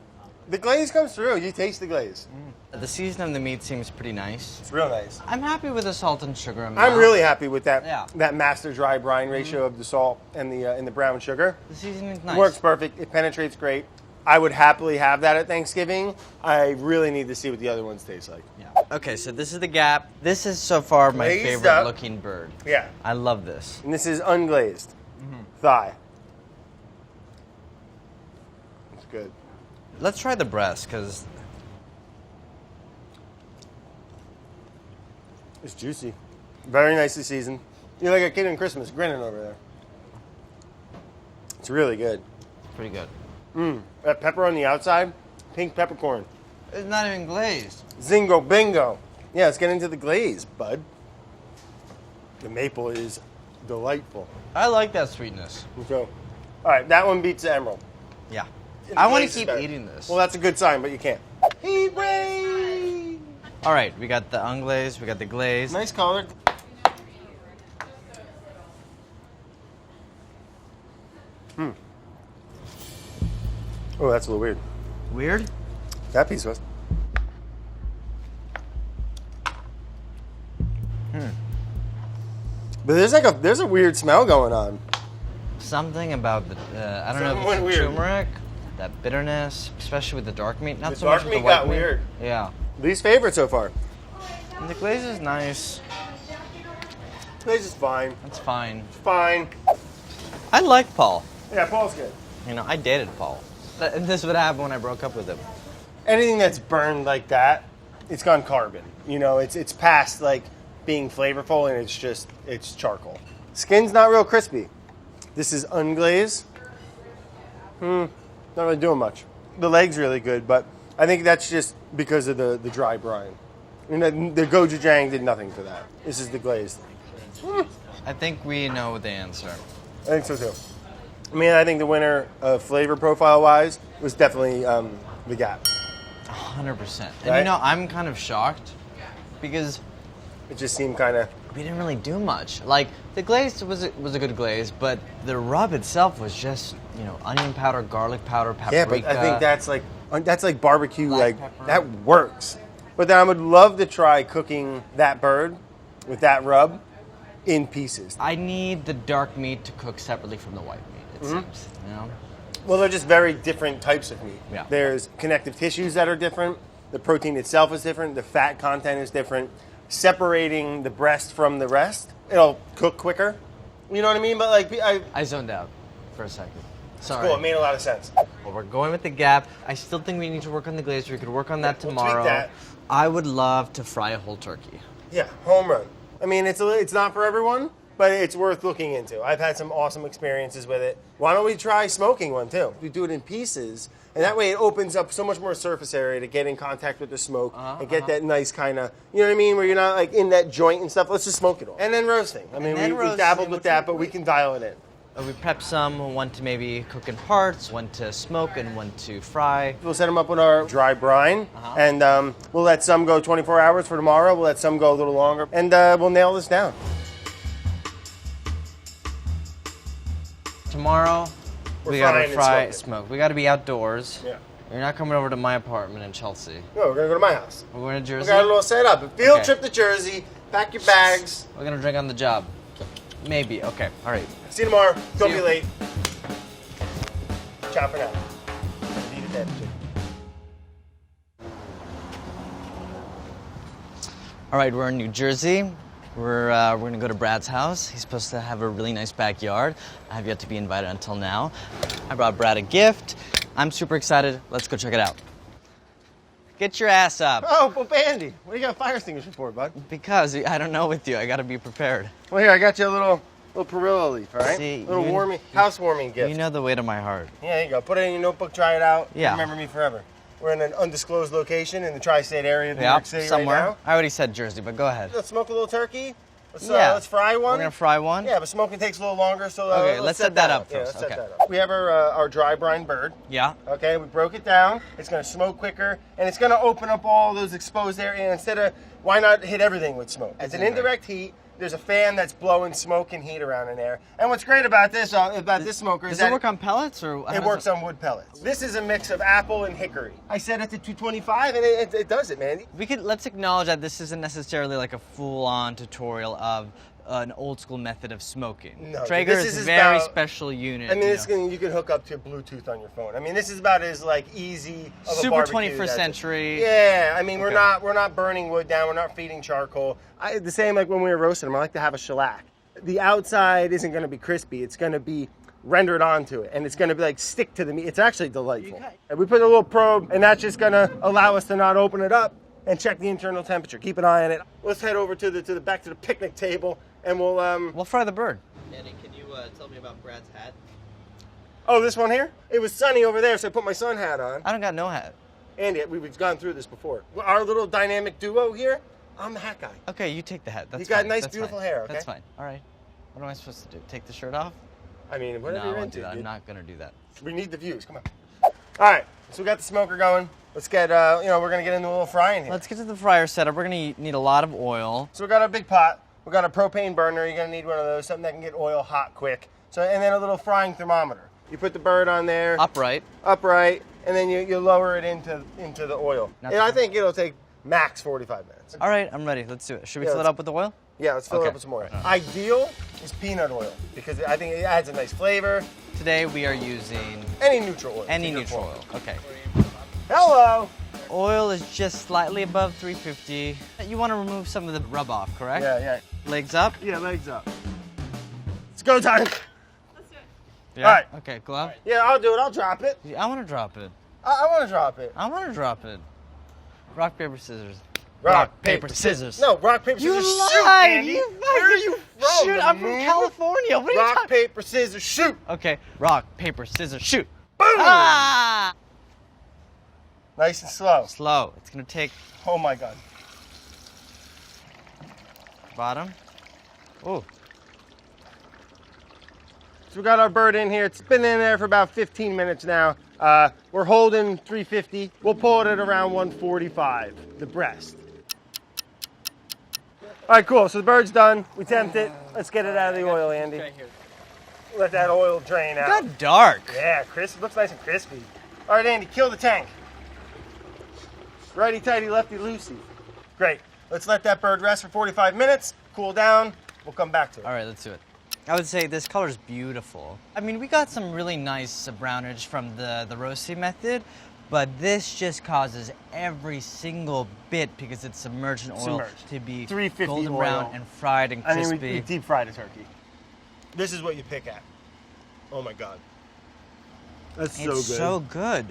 The glaze comes through. You taste the glaze. The season of the meat seems pretty nice. It's real nice. I'm happy with the salt and sugar amount. I'm really happy with that. Yeah. That master dry brine ratio of the salt and the brown sugar. The seasoning's nice. Works perfect. It penetrates great. I would happily have that at Thanksgiving. I really need to see what the other ones taste like. Yeah. Okay, so this is the gap. This is so far my Glazed favorite up. looking bird. Yeah. I love this. And this is unglazed thigh. It's good. Let's try the breast, because It's juicy. Very nicely seasoned. You're like a kid in Christmas grinning over there. It's really good. it's pretty good. That pepper on the outside, pink peppercorn. It's not even glazed. Zingo bingo. Yeah, let's get into the glaze, bud. The maple is delightful. I like that sweetness. So, all right, that one beats the emerald. Yeah. The I want glaze to is keep better. eating this. Well, that's a good sign, but you can't. Heat wave! All right, we got the unglazed, we got the glazed. Nice color. Oh, that's a little weird. Weird? That piece was. But there's a weird smell going on. Something about the, I don't know Something if went it's weird. turmeric, that bitterness, especially with the dark meat. Not The so much dark with the meat white got meat. weird. Yeah. Least favorite so far. And the glaze is nice. Glaze is fine. That's fine. It's fine. I like Paul. Yeah, Paul's good. You know, I dated Paul. This would happen when I broke up with him. Anything that's burned like that, it's gone carbon. You know, it's past like being flavorful, and it's charcoal. Skin's not real crispy. This is unglazed. Not really doing much. The leg's really good, but I think that's just because of the dry brine. And the gochujang did nothing for that. This is the glazed. I think we know the answer. I think so too. I mean, I think the winner, flavor profile wise, was definitely the Gap. 100%. And Right? you know, I'm kind of shocked because It just seemed kind of. we didn't really do much. Like, the glaze was a good glaze, but the rub itself was just, you know, onion powder, garlic powder, paprika. Yeah, but I think that's like barbecue. Black Like pepper. that works. But then I would love to try cooking that bird with that rub in pieces. I need the dark meat to cook separately from the white meat, it Mm-hmm. seems, you know? Well, they're just very different types of meat. Yeah. There's connective tissues that are different. The protein itself is different. The fat content is different. Separating the breast from the rest, it'll cook quicker. You know what I mean? But like, I zoned out for a second. Sorry. cool. It made a lot of sense. Well, we're going with the Gap. I still think we need to work on the glaze. We could work on that We'll tomorrow. tweak that. I would love to fry a whole turkey. Yeah, home run. I mean, it's not for everyone, but it's worth looking into. I've had some awesome experiences with it. Why don't we try smoking one too? We do it in pieces, and that way it opens up so much more surface area to get in contact with the smoke and get that nice kind of, you know what I mean, where you're not like in that joint and stuff. Let's just smoke it all. And then roasting. I mean, then we roasting, dabbled with which that, but we can dial it in. We prepped some, one to maybe cook in parts, one to smoke, and one to fry. We'll set them up with our dry brine, and we'll let some go 24 hours for tomorrow. We'll let some go a little longer, and we'll nail this down. Tomorrow, We're we gotta frying and fry, smoking. smoke. We gotta be outdoors. Yeah. You're not coming over to my apartment in Chelsea. No, we're gonna go to my house. We're going to We Jersey. got a little set up. A field Okay. trip to Jersey. Pack your bags. We're gonna drink on the job. Maybe. Okay. All right. See you tomorrow. Don't See be you. late. Ciao for now. Need a dead chicken. All right. We're in New Jersey. We're gonna go to Brad's house. He's supposed to have a really nice backyard. I have yet to be invited until now. I brought Brad a gift. I'm super excited. Let's go check it out. Get your ass up. Oh, well, Andy, what do you got a fire extinguisher for, bud? Because I don't know with you. I gotta be prepared. Well, here, I got you a little perilla leaf, all right? See, little you- housewarming gift. You know the way to my heart. Yeah, there you go. Put it in your notebook, try it out. Yeah. Remember me forever. We're in an undisclosed location in the tri-state area of New Yeah, York City somewhere. right I already said Jersey, but go ahead. now. Let's smoke a little turkey. Yeah. Let's fry one. We're gonna fry one. Yeah, but smoking takes a little longer, so Okay, let's set that up Yeah, first. let's set Okay. that up. We have our dry brine bird. Yeah. Okay, we broke it down. It's going to smoke quicker, and it's going to open up all those exposed areas. And instead of, why not hit everything with smoke? It's an indirect heat. There's a fan that's blowing smoke and heat around in there. And what's great about this smoker is Does that it work on pellets or? how it does works on wood pellets. This is a mix of apple and hickory. I set it to 225, and it does it, man. Let's acknowledge that this isn't necessarily like a full-on tutorial of an old school method of smoking. No, Traeger this is a is very about- special unit. I mean, you know. you can hook up to Bluetooth on your phone. I mean, this is about as like easy of a Super barbecue 21st as it- century. Yeah, I mean, Okay. we're not burning wood down. We're not feeding charcoal. The same like when we were roasting them. I like to have a shellac. The outside isn't going to be crispy. It's going to be rendered onto it, and it's going to be like stick to the meat. It's actually delightful. And we put a little probe, and that's just going to allow us to not open it up and check the internal temperature. Keep an eye on it. Let's head over to the back to the picnic table, and We'll fry the bird. Andy, can you tell me about Brad's hat? Oh, this one here? It was sunny over there, so I put my sun hat on. I don't got no hat. Andy, we've gone through this before. Our little dynamic duo here, I'm the hat guy. Okay, you take the hat. That's You got fine. nice, That's beautiful fine. hair, okay? That's fine. All right. What am I supposed to do? Take the shirt off? I mean, whatever No, I you're won't into. do that. I'm dude. not gonna do that. We need the views. Come on. All right, so we got the smoker going. Let's get, we're gonna get into a little frying here. Let's get to the fryer setup. We're gonna need a lot of oil. So we got our big pot. We got a propane burner. You're gonna need one of those, something that can get oil hot quick. So, and then a little frying thermometer. You put the bird on there. Upright. Upright, and then you lower it into the oil. Not And I too- think it'll take max 45 minutes. All right, I'm ready. Let's do it. Should we Yeah, fill it let's- up with the oil? Yeah, let's fill it Okay. up with some oil. Ideal is peanut oil because I think it adds a nice flavor. Today we are using Any neutral oil. any is a good neutral form. oil. Okay. Hello. Oil is just slightly above 350. You want to remove some of the rub off, correct? Yeah. Legs up? Yeah, legs up. It's go time. Yeah. All right. Okay, glove. Yeah, I'll do it. I'll drop it. I want to drop it. I want to drop it. I want to drop it. Rock, paper, scissors. scissors. No, rock, paper, You scissors, shoot, lied! Andy. You Where are you from? Shoot, The I'm from moon? California. What are you Rock, talking? paper, scissors, shoot. Okay, rock, paper, scissors, shoot. Boom. Ah! Nice and slow. Slow. It's gonna take Oh my God. bottom. Oh, So we got our bird in here. It's been in there for about 15 minutes now. We're holding 350. We'll pull it at around 145, the breast. All right, cool. So the bird's done. We temped it. Let's get it out of the oil, Andy. Right here. Let that oil drain out. Got dark. Yeah, crisp. Looks nice and crispy. All right, Andy, kill the tank. Righty tighty, lefty loosey. Great. Let's let that bird rest for 45 minutes. Cool down. We'll come back to it. All right, let's do it. I would say this color is beautiful. I mean, we got some really nice brownage from the roasting method, but this just causes every single bit because it's submerged in oil Submerged. to be 350 golden oil. brown and fried and I crispy. mean, we deep fried a turkey. This is what you pick at. Oh my God. That's so good. It's so good.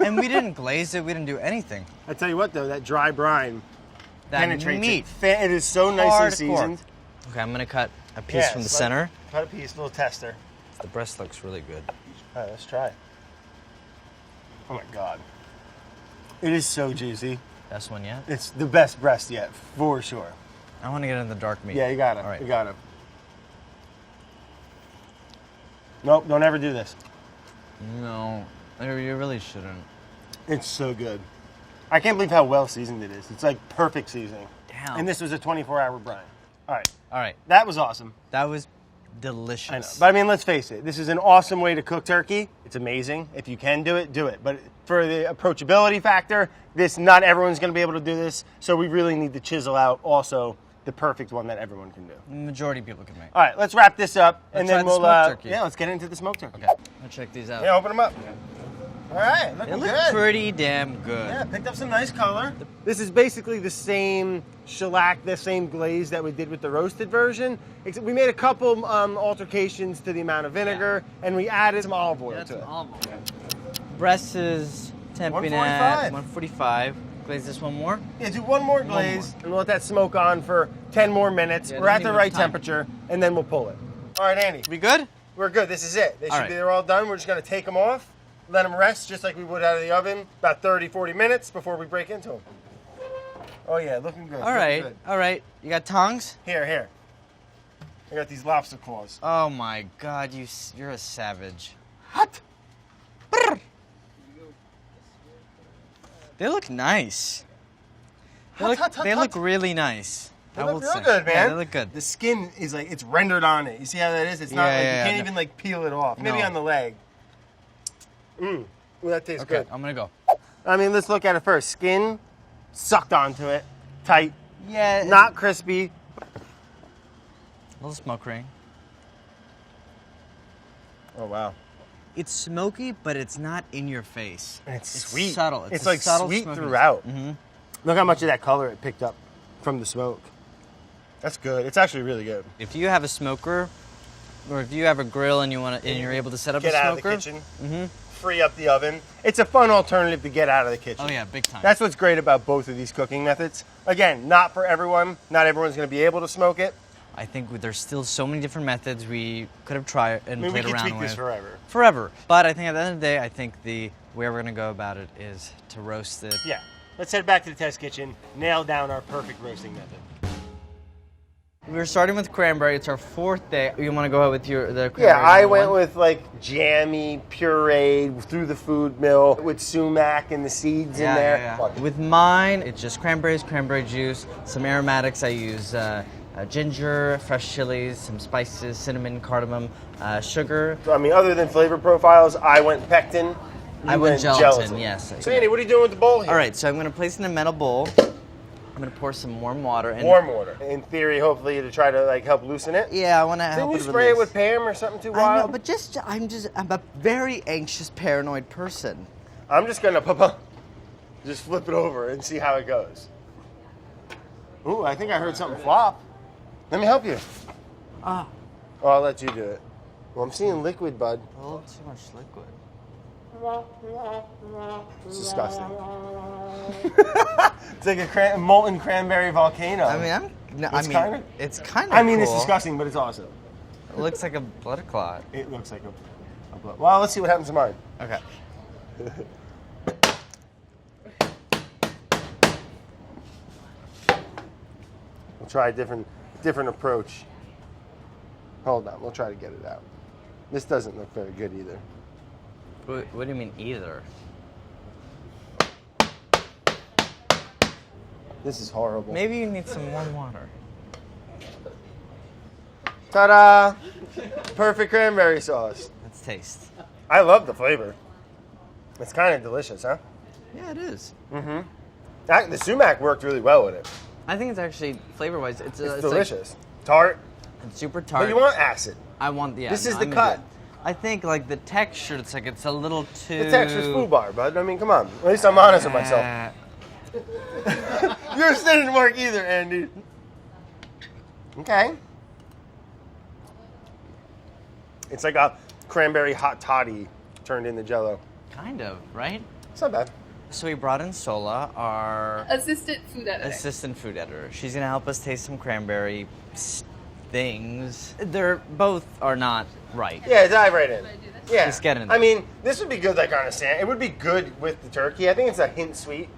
And we didn't glaze it. We didn't do anything. I tell you what, though, that dry brine That penetrates meat. it. It is so nicely Hardcore. seasoned. Okay, I'm gonna cut a piece from the center. Cut a piece, little tester. The breast looks really good. All right, let's try. Oh my God. It is so juicy. Best one yet? It's the best breast yet, for sure. I want to get in the dark meat. Yeah, you got it. All right. You got it. Nope, don't ever do this. No, you really shouldn't. It's so good. I can't believe how well seasoned it is. It's like perfect seasoning. Damn. And this was a 24-hour brine. All right, All right, that was awesome. that was delicious. I know. But I mean, let's face it. This is an awesome way to cook turkey. It's amazing. If you can do it, do it. But for the approachability factor, not everyone's going to be able to do this. So we really need to chisel out also the perfect one that everyone can do. The majority of people can make. All right, let's wrap this up, and Let's then try the we'll smoked turkey. let's get into the smoked turkey. Okay, I'll check these out. Yeah, open them up. All right, They looking look good. pretty damn good. Yeah, picked up some nice color. This is basically the same shellac, the same glaze that we did with the roasted version, except we made a couple altercations to the amount of vinegar, and we added some olive oil to it. Breast is temping 145. at 145. Glaze this one more. Yeah, do one more glaze, and we'll let that smoke on for 10 more minutes. Yeah, We're at doesn't the even right have time. temperature, and then we'll pull it. All right, Andy, We good? we're good. This is it. They should All right. be, they're all done. We're just going to take them off, let them rest just like we would out of the oven, about 30, 40 minutes before we break into them. Oh, yeah, looking good. All looking right, good. all right. You got tongs? Here. I got these lobster claws. Oh my God, you're a savage. Hot. They look nice. Hot. They look really nice. They I look will real say. good, man. Yeah, they look good. The skin is like, it's rendered on it. You see how that is? It's not Yeah, like, yeah, you can't yeah. even like peel it off. Maybe No. on the leg. Well, that tastes Okay, good. I'm gonna go. I mean, let's look at it first. Skin sucked onto it, tight, Yeah. not crispy. A little smoke ring. Oh, wow. It's smoky, but it's not in your face. And it's sweet. Subtle. It's a like subtle sweet smokiness. throughout. Mm-hmm. Look how much of that color it picked up from the smoke. That's good. It's actually really good. If you have a smoker, or if you have a grill and you're able to set up Get a out of the smoker, kitchen. Free up the oven. It's a fun alternative to get out of the kitchen. oh yeah, big time. That's what's great about both of these cooking methods. Again, not for everyone. Not everyone's going to be able to smoke it. I think there's still so many different methods we could have tried and I mean, we played could around tweak with this forever. Forever. But I think at the end of the day, I think the way we're gonna go about it is to roast it. Yeah. Let's head back to the test kitchen, nail down our perfect roasting method. We were starting with cranberry. It's our fourth day. You want to go ahead with the cranberry? Yeah, I number went one? with like jammy, pureed, through the food mill with sumac and the seeds in there. Yeah. With mine, it's just cranberries, cranberry juice, some aromatics. I use ginger, fresh chilies, some spices, cinnamon, cardamom, sugar. I mean, other than flavor profiles, I went pectin. You I went gelatin, yes. So Andy, what are you doing with the bowl here? All right, so I'm going to place it in a metal bowl. I'm going to pour some warm water. And Warm water. In theory, hopefully, to try to like help loosen it. Yeah, I want to Didn't help you it spray it release. with Pam or something too I know, wild? but I'm a very anxious, paranoid person. I'm just gonna just flip it over and see how it goes. Ooh, I think I heard something flop. Let me help you. Ah, Oh, I'll let you do it. Well, I'm seeing liquid, bud. a little too much liquid. It's disgusting. It's like a molten cranberry volcano. I mean, it's kind of. I mean, cool. it's disgusting, but it's awesome. It looks like a blood clot. It looks like a blood. Well, let's see what happens to mine. Okay. We'll try a different approach. Hold on, we'll try to get it out. This doesn't look very good either. What do you mean either? This is horrible. Maybe you need some warm water. Ta-da! Perfect cranberry sauce. Let's taste. I love the flavor. It's kind of delicious, huh? Yeah, it is. The sumac worked really well with it. I think it's actually flavor-wise, it's Delicious. Tart. It's super tart. But you want acid. I want yeah. This is no, the I'm cut. good. I think like the texture, it's a little too. The texture's food bar, bud. I mean, come on. At least I'm honest with myself. Yours didn't work either, Andy. Okay. It's like a cranberry hot toddy turned into Jello. Kind of, right? It's not bad. So we brought in Sola, our Assistant food editor. assistant food editor. She's gonna help us taste some cranberry things. They're both are not right. Yeah, dive right in. Yeah. Just get in I there. mean, this would be good like on a sandwich. It would be good with the turkey. I think it's a hint sweet.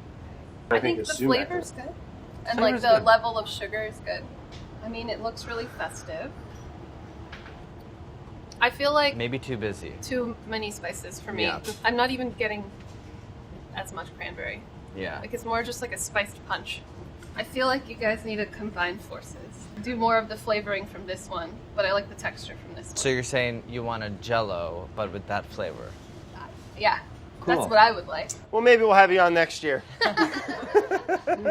I think the sumac flavor's is- good. And Flavor's like the good. level of sugar is good. I mean, it looks really festive. I feel like Maybe too busy. too many spices for me. Yeah. I'm not even getting as much cranberry. Yeah. Like it's more just like a spiced punch. I feel like you guys need to combine forces. Do more of the flavoring from this one, but I like the texture from this one. So you're saying you want a Jello, but with that flavor? Yeah, Cool. that's what I would like. Well, maybe we'll have you on next year.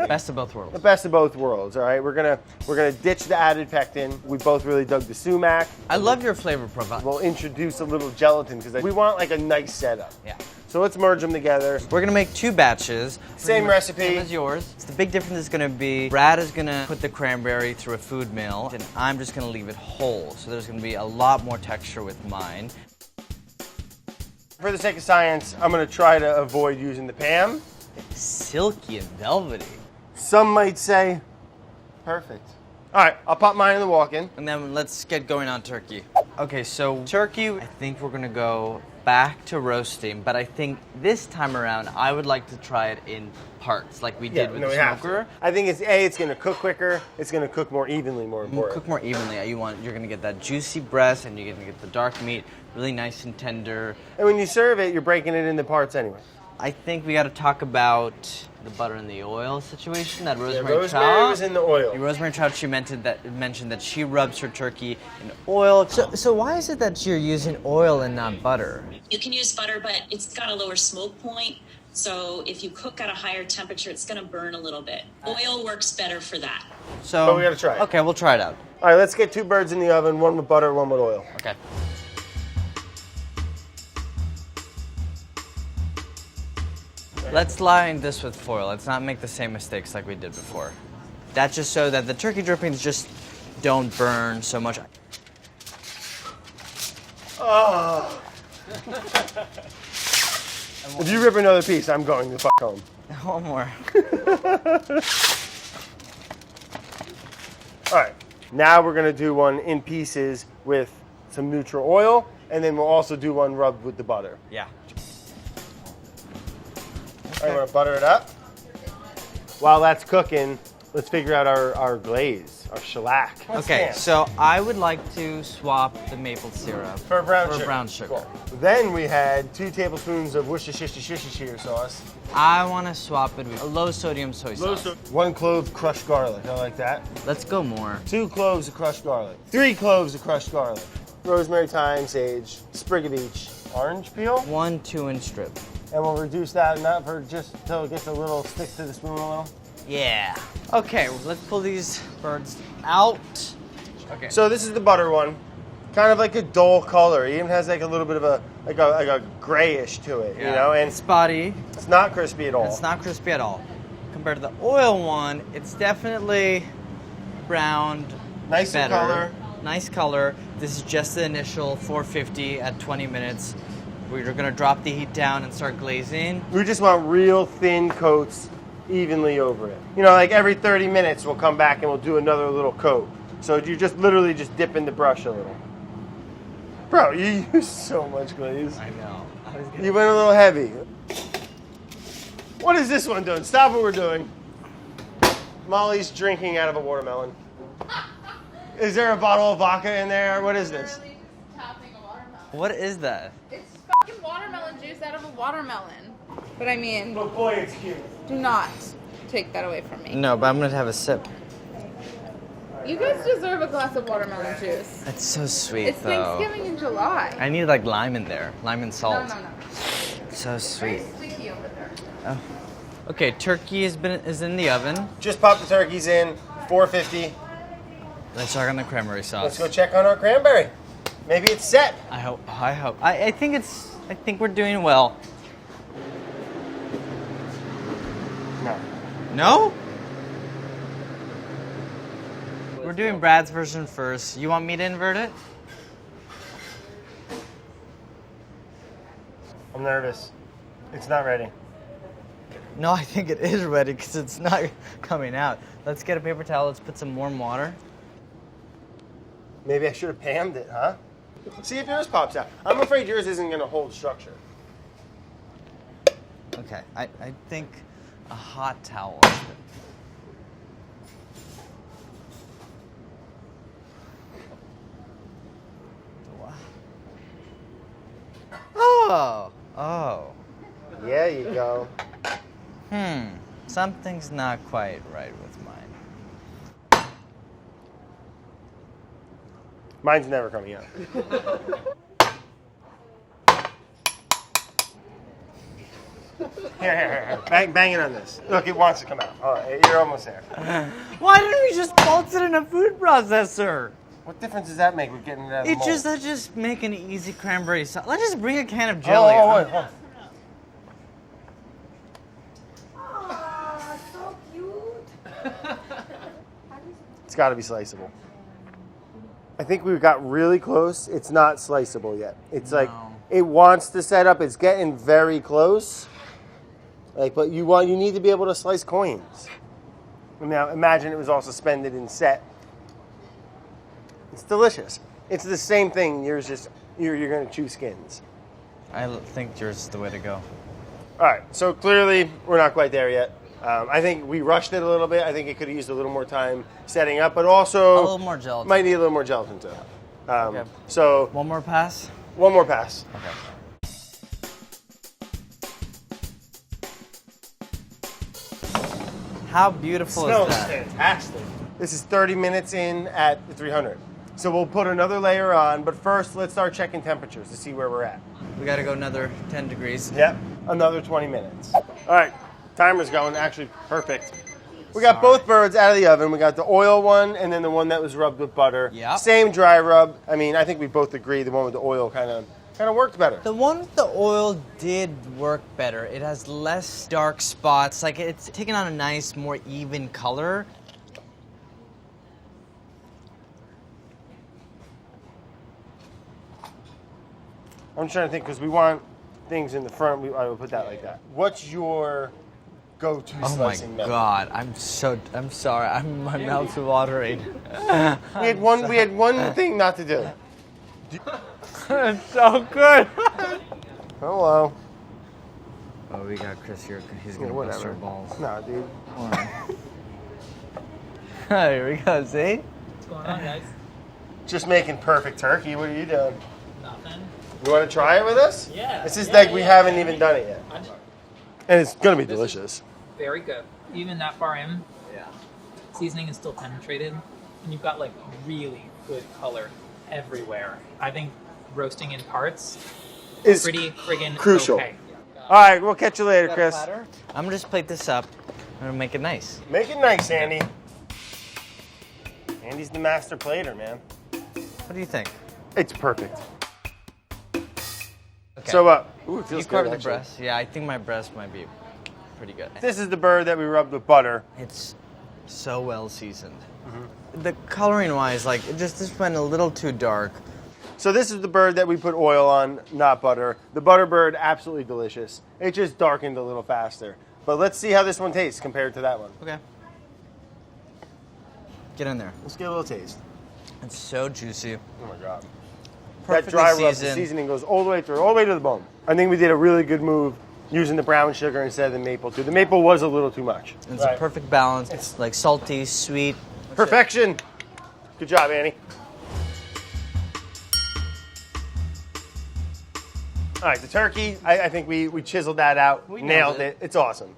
Best of both worlds. The best of both worlds. All right, we're gonna ditch the added pectin. We both really dug the sumac. I love your flavor profile. We'll introduce a little gelatin because we want like a nice setup. Yeah. So let's merge them together. We're gonna make 2 batches. Same recipe. Same as yours. The big difference is gonna be Brad is gonna put the cranberry through a food mill, and I'm just gonna leave it whole. So there's gonna be a lot more texture with mine. For the sake of science, I'm gonna try to avoid using the Pam. Silky and velvety. Some might say perfect. All right, I'll pop mine in the walk-in. And then let's get going on turkey. Okay, so turkey, I think we're gonna go back to roasting, but I think this time around, I would like to try it in parts, like we did with the we have to. smoker. I think it's gonna cook quicker. It's gonna cook more evenly, more important. Cook more evenly. You're gonna get that juicy breast, and you're gonna get the dark meat, really nice and tender. And when you serve it, you're breaking it into parts anyway. I think we got to talk about the butter and the oil situation. That Rosemary Rosemary Chow. was in the oil. Rosemary Chow, she mentioned that she rubs her turkey in oil. So why is it that you're using oil and not butter? You can use butter, but it's got a lower smoke point. So if you cook at a higher temperature, it's going to burn a little bit. Oil works better for that. So, But we gotta try it. Okay, we'll try it out. All right, let's get 2 birds in the oven, 1 with butter, 1 with oil. Okay. Let's line this with foil. Let's not make the same mistakes like we did before. That's just so that the turkey drippings just don't burn so much. Oh. If you rip another piece, I'm going the fuck home. One more. All right, now we're gonna do one in pieces with some neutral oil, and then we'll also do one rubbed with the butter. Yeah. All right, we're gonna butter it up. While that's cooking, let's figure out our glaze, our shellac. Okay, so I would like to swap the maple syrup For brown sugar. brown sugar. Cool. Then we had 2 tablespoons of Worcestershire sauce. I want to swap it with a low sodium soy sauce. 1 clove crushed garlic. I like that. Let's go more. 2 cloves of crushed garlic. 3 cloves of crushed garlic. Rosemary, thyme, sage, sprig of each. Orange peel. 1 2-inch strip. And we'll reduce that enough for just till it gets a little, stick to the spoon a little. Yeah. Okay, let's pull these birds out. Okay. So this is the butter one. Kind of like a dull color. It even has like a little bit of a grayish to it, you know? And spotty. it's not crispy at all. It's not crispy at all. Compared to the oil one, it's definitely browned. Nice in better. color. Nice color. This is just the initial 450 at 20 minutes. We're gonna drop the heat down and start glazing. We just want real thin coats evenly over it. You know, like every 30 minutes we'll come back and we'll do another little coat. So you just literally just dip in the brush a little. Bro, you use so much glaze. I know. You went a little heavy. What is this one doing? Stop what we're doing. Molly's drinking out of a watermelon. Is there a bottle of vodka in there? What is this? What is that? It's fucking watermelon juice out of a watermelon. But I mean, But boy, it's cute. do not take that away from me. No, but I'm gonna have a sip. You guys deserve a glass of watermelon juice. That's so sweet, It's though. Thanksgiving in July. I need like lime in there, lime and salt. No. So sweet. Very sticky over there. Oh. Okay, turkey is in the oven. Just pop the turkeys in, 450. Let's check on the cranberry sauce. Let's go check on our cranberry. Maybe it's set. I hope. I think we're doing well. No. No? We're doing Brad's version first. You want me to invert it? I'm nervous. It's not ready. No, I think it is ready because it's not coming out. Let's get a paper towel. Let's put some warm water. Maybe I should have panned it, huh? See if yours pops out. I'm afraid yours isn't going to hold structure. Okay, I think a hot towel. Oh. Yeah, you go. Something's not quite right with mine. Mine's never coming out. Here. Bang it on this. Look, it wants to come out. All right, you're almost there. Why didn't we just bolt it in a food processor? What difference does that make with getting it out of the mold? Let's just make an easy cranberry sauce. Let's just bring a can of jelly. Wait. Oh, so cute. It's got to be sliceable. I think we got really close. It's not sliceable yet. It's like it wants to set up. It's getting very close. But you need to be able to slice coins. Now imagine it was all suspended and set. It's delicious. It's the same thing. Yours just you're going to chew skins. I think yours is the way to go. All right. So clearly we're not quite there yet. I think we rushed it a little bit. I think it could have used a little more time setting up, but also A little more gelatin. Might need a little more gelatin to it. Okay. So One more pass? one more pass. Okay. How beautiful Smells is that? fantastic. This is 30 minutes in at the 300. So we'll put another layer on, but first let's start checking temperatures to see where we're at. We gotta go another 10 degrees. Yep, another 20 minutes. All right, timer's going, actually perfect. We got both birds out of the oven. We got the oil one and then the one that was rubbed with butter. Yep. Same dry rub. I mean, I think we both agree the one with the oil kind of worked better. The one with the oil did work better. It has less dark spots. Like it's taken on a nice, more even color. I'm just trying to think because we want things in the front. I would put that like that. What's your go-to Oh my slicing method? god! I'm sorry. My mouth's watering. We had one thing not to do. It's so good. Hello. Oh, we got Chris here. He's gonna Yeah, bust whatever. our balls. Nah, dude. Here we go. See? What's going on, guys? Just making perfect turkey. What are you doing? Nothing. You want to try it with us? Yeah. This is Yeah, like we yeah, haven't yeah. even done it yet. I just- And it's going to be This is- delicious. Very good. Even that far in, Yeah. seasoning is still penetrated, and you've got like really good color everywhere. I think roasting in parts Is pretty friggin' crucial. okay. All right, we'll catch you later, Chris. I'm gonna just plate this up. I'm gonna make it nice. Make it nice, Andy. Andy's the master plater, man. What do you think? It's perfect. Okay. So, ooh, it you feels good, carved the actually. breast. Yeah, I think my breast might be pretty good. This is the bird that we rubbed with butter. It's so well seasoned. Mm-hmm. The coloring wise, like it just went a little too dark. So this is the bird that we put oil on, not butter. The butter bird, absolutely delicious. It just darkened a little faster. But let's see how this one tastes compared to that one. Okay. Get in there. Let's get a little taste. It's so juicy. Oh my God. Perfectly That dry rub, the seasoned. seasoning goes all the way through, all the way to the bone. I think we did a really good move using the brown sugar instead of the maple too. The maple was a little too much. It's a perfect balance. It's like salty, sweet. Perfection. Good job, Annie. All right, the turkey, I think we chiseled that out. We nailed nailed it. It's awesome.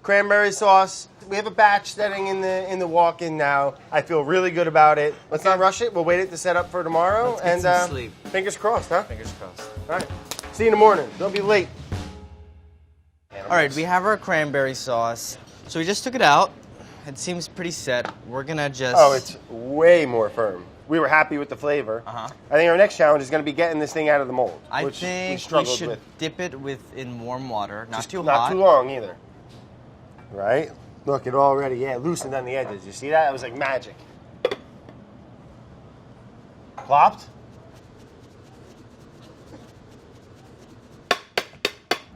Cranberry sauce. We have a batch setting in the walk-in now. I feel really good about it. Let's not rush it. We'll wait it to set up for tomorrow. Let's get some sleep. Fingers crossed, huh? Fingers crossed. All right. See you in the morning. Don't be late. All right, we have our cranberry sauce. So we just took it out. It seems pretty set. We're gonna just... Oh, it's way more firm. We were happy with the flavor. Uh-huh. I think our next challenge is going to be getting this thing out of the mold, I which we think we struggled should with. dip it in warm water, not too hot. Not too long either. Right? Look, it already, loosened on the edges. You see that? It was like magic. Plopped.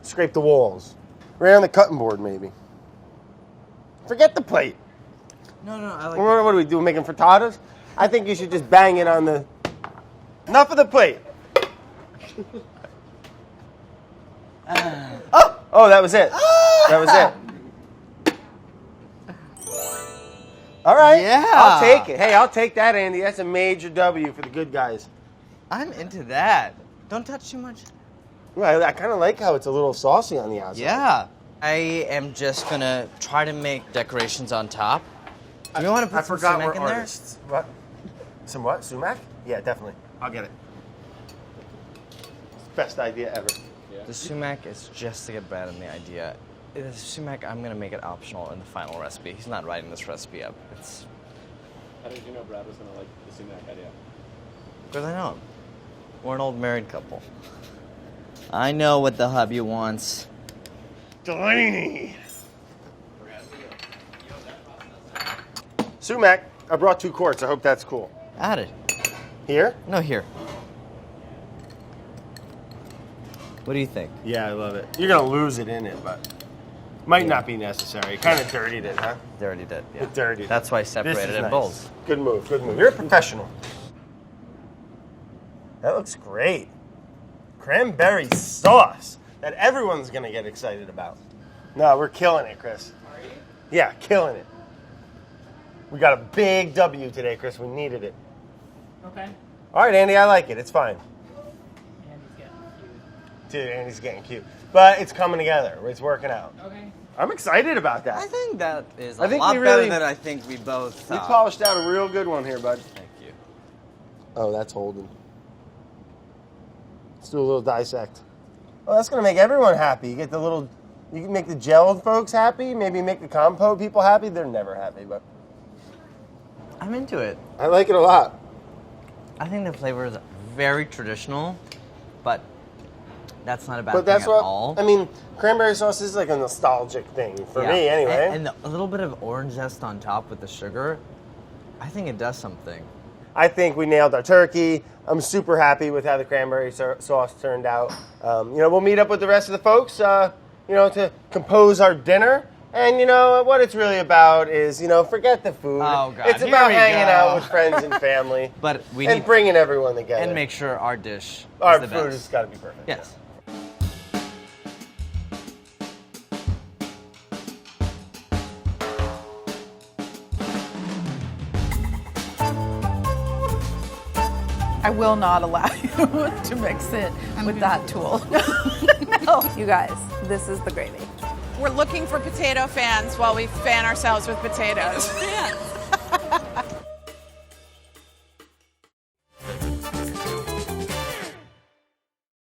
Scrape the walls. Right on the cutting board, maybe. Forget the plate. No, I like What do we do? Making frittatas? I think you should just bang it on the... Enough of the plate. Oh, that was it. That was it. All right. Yeah. I'll take it. Hey, I'll take that, Andy. That's a major W for the good guys. I'm into that. Don't touch too much. Well, I kind of like how it's a little saucy on the outside. Yeah. I am just gonna try to make decorations on top. Do you want to put some sumac in there? Artists. What? Some what? Sumac? Yeah, definitely. I'll get it. Best idea ever. The sumac is just to get Brad in the idea. The sumac, I'm gonna make it optional in the final recipe. He's not writing this recipe up. It's How did you know Brad was going to like the sumac idea? because I know him. We're an old married couple. I know what the hubby wants. Delaney. Sumac. I brought 2 quarts. I hope that's cool. Add it. Here? No, here. What do you think? Yeah, I love it. You're gonna lose it in it, but might not be necessary. Kind of dirtied it, huh? Dirty did. Yeah. It dirtied. That's why I This separated is it in nice. bowls. Good move. Good move. You're a professional. That looks great. Cranberry sauce that everyone's gonna get excited about. No, we're killing it, Chris. Are you? Yeah, killing it. We got a big W today, Chris. We needed it. Okay. All right, Andy, I like it. It's fine. Andy's getting cute. Dude, Andy's getting cute. But it's coming together. It's working out. Okay. I'm excited about I that. think that is I a think lot we better really- than I think we both We thought. polished out a real good one here, bud. Thank you. Oh, that's holding. Let's do a little dissect. Oh, that's gonna make everyone happy. You get the little, you can make the gelled folks happy. Maybe make the compo people happy. They're never happy, but I'm into it. I like it a lot. I think the flavor is very traditional, but that's not a bad But thing that's at what all. I mean. Cranberry sauce is like a nostalgic thing for Yeah. me, anyway. And a little bit of orange zest on top with the sugar, I think it does something. I think we nailed our turkey. I'm super happy with how the cranberry sauce turned out. We'll meet up with the rest of the folks, to compose our dinner. And what it's really about is, forget the food. Oh, God. It's Here about we hanging go. out with friends and family. But we and need bringing everyone together. and make sure our dish our is the food best. has got to be perfect. Yes. I will not allow you to mix it with that tool. No. You guys, this is the gravy. We're looking for potato fans while we fan ourselves with potatoes.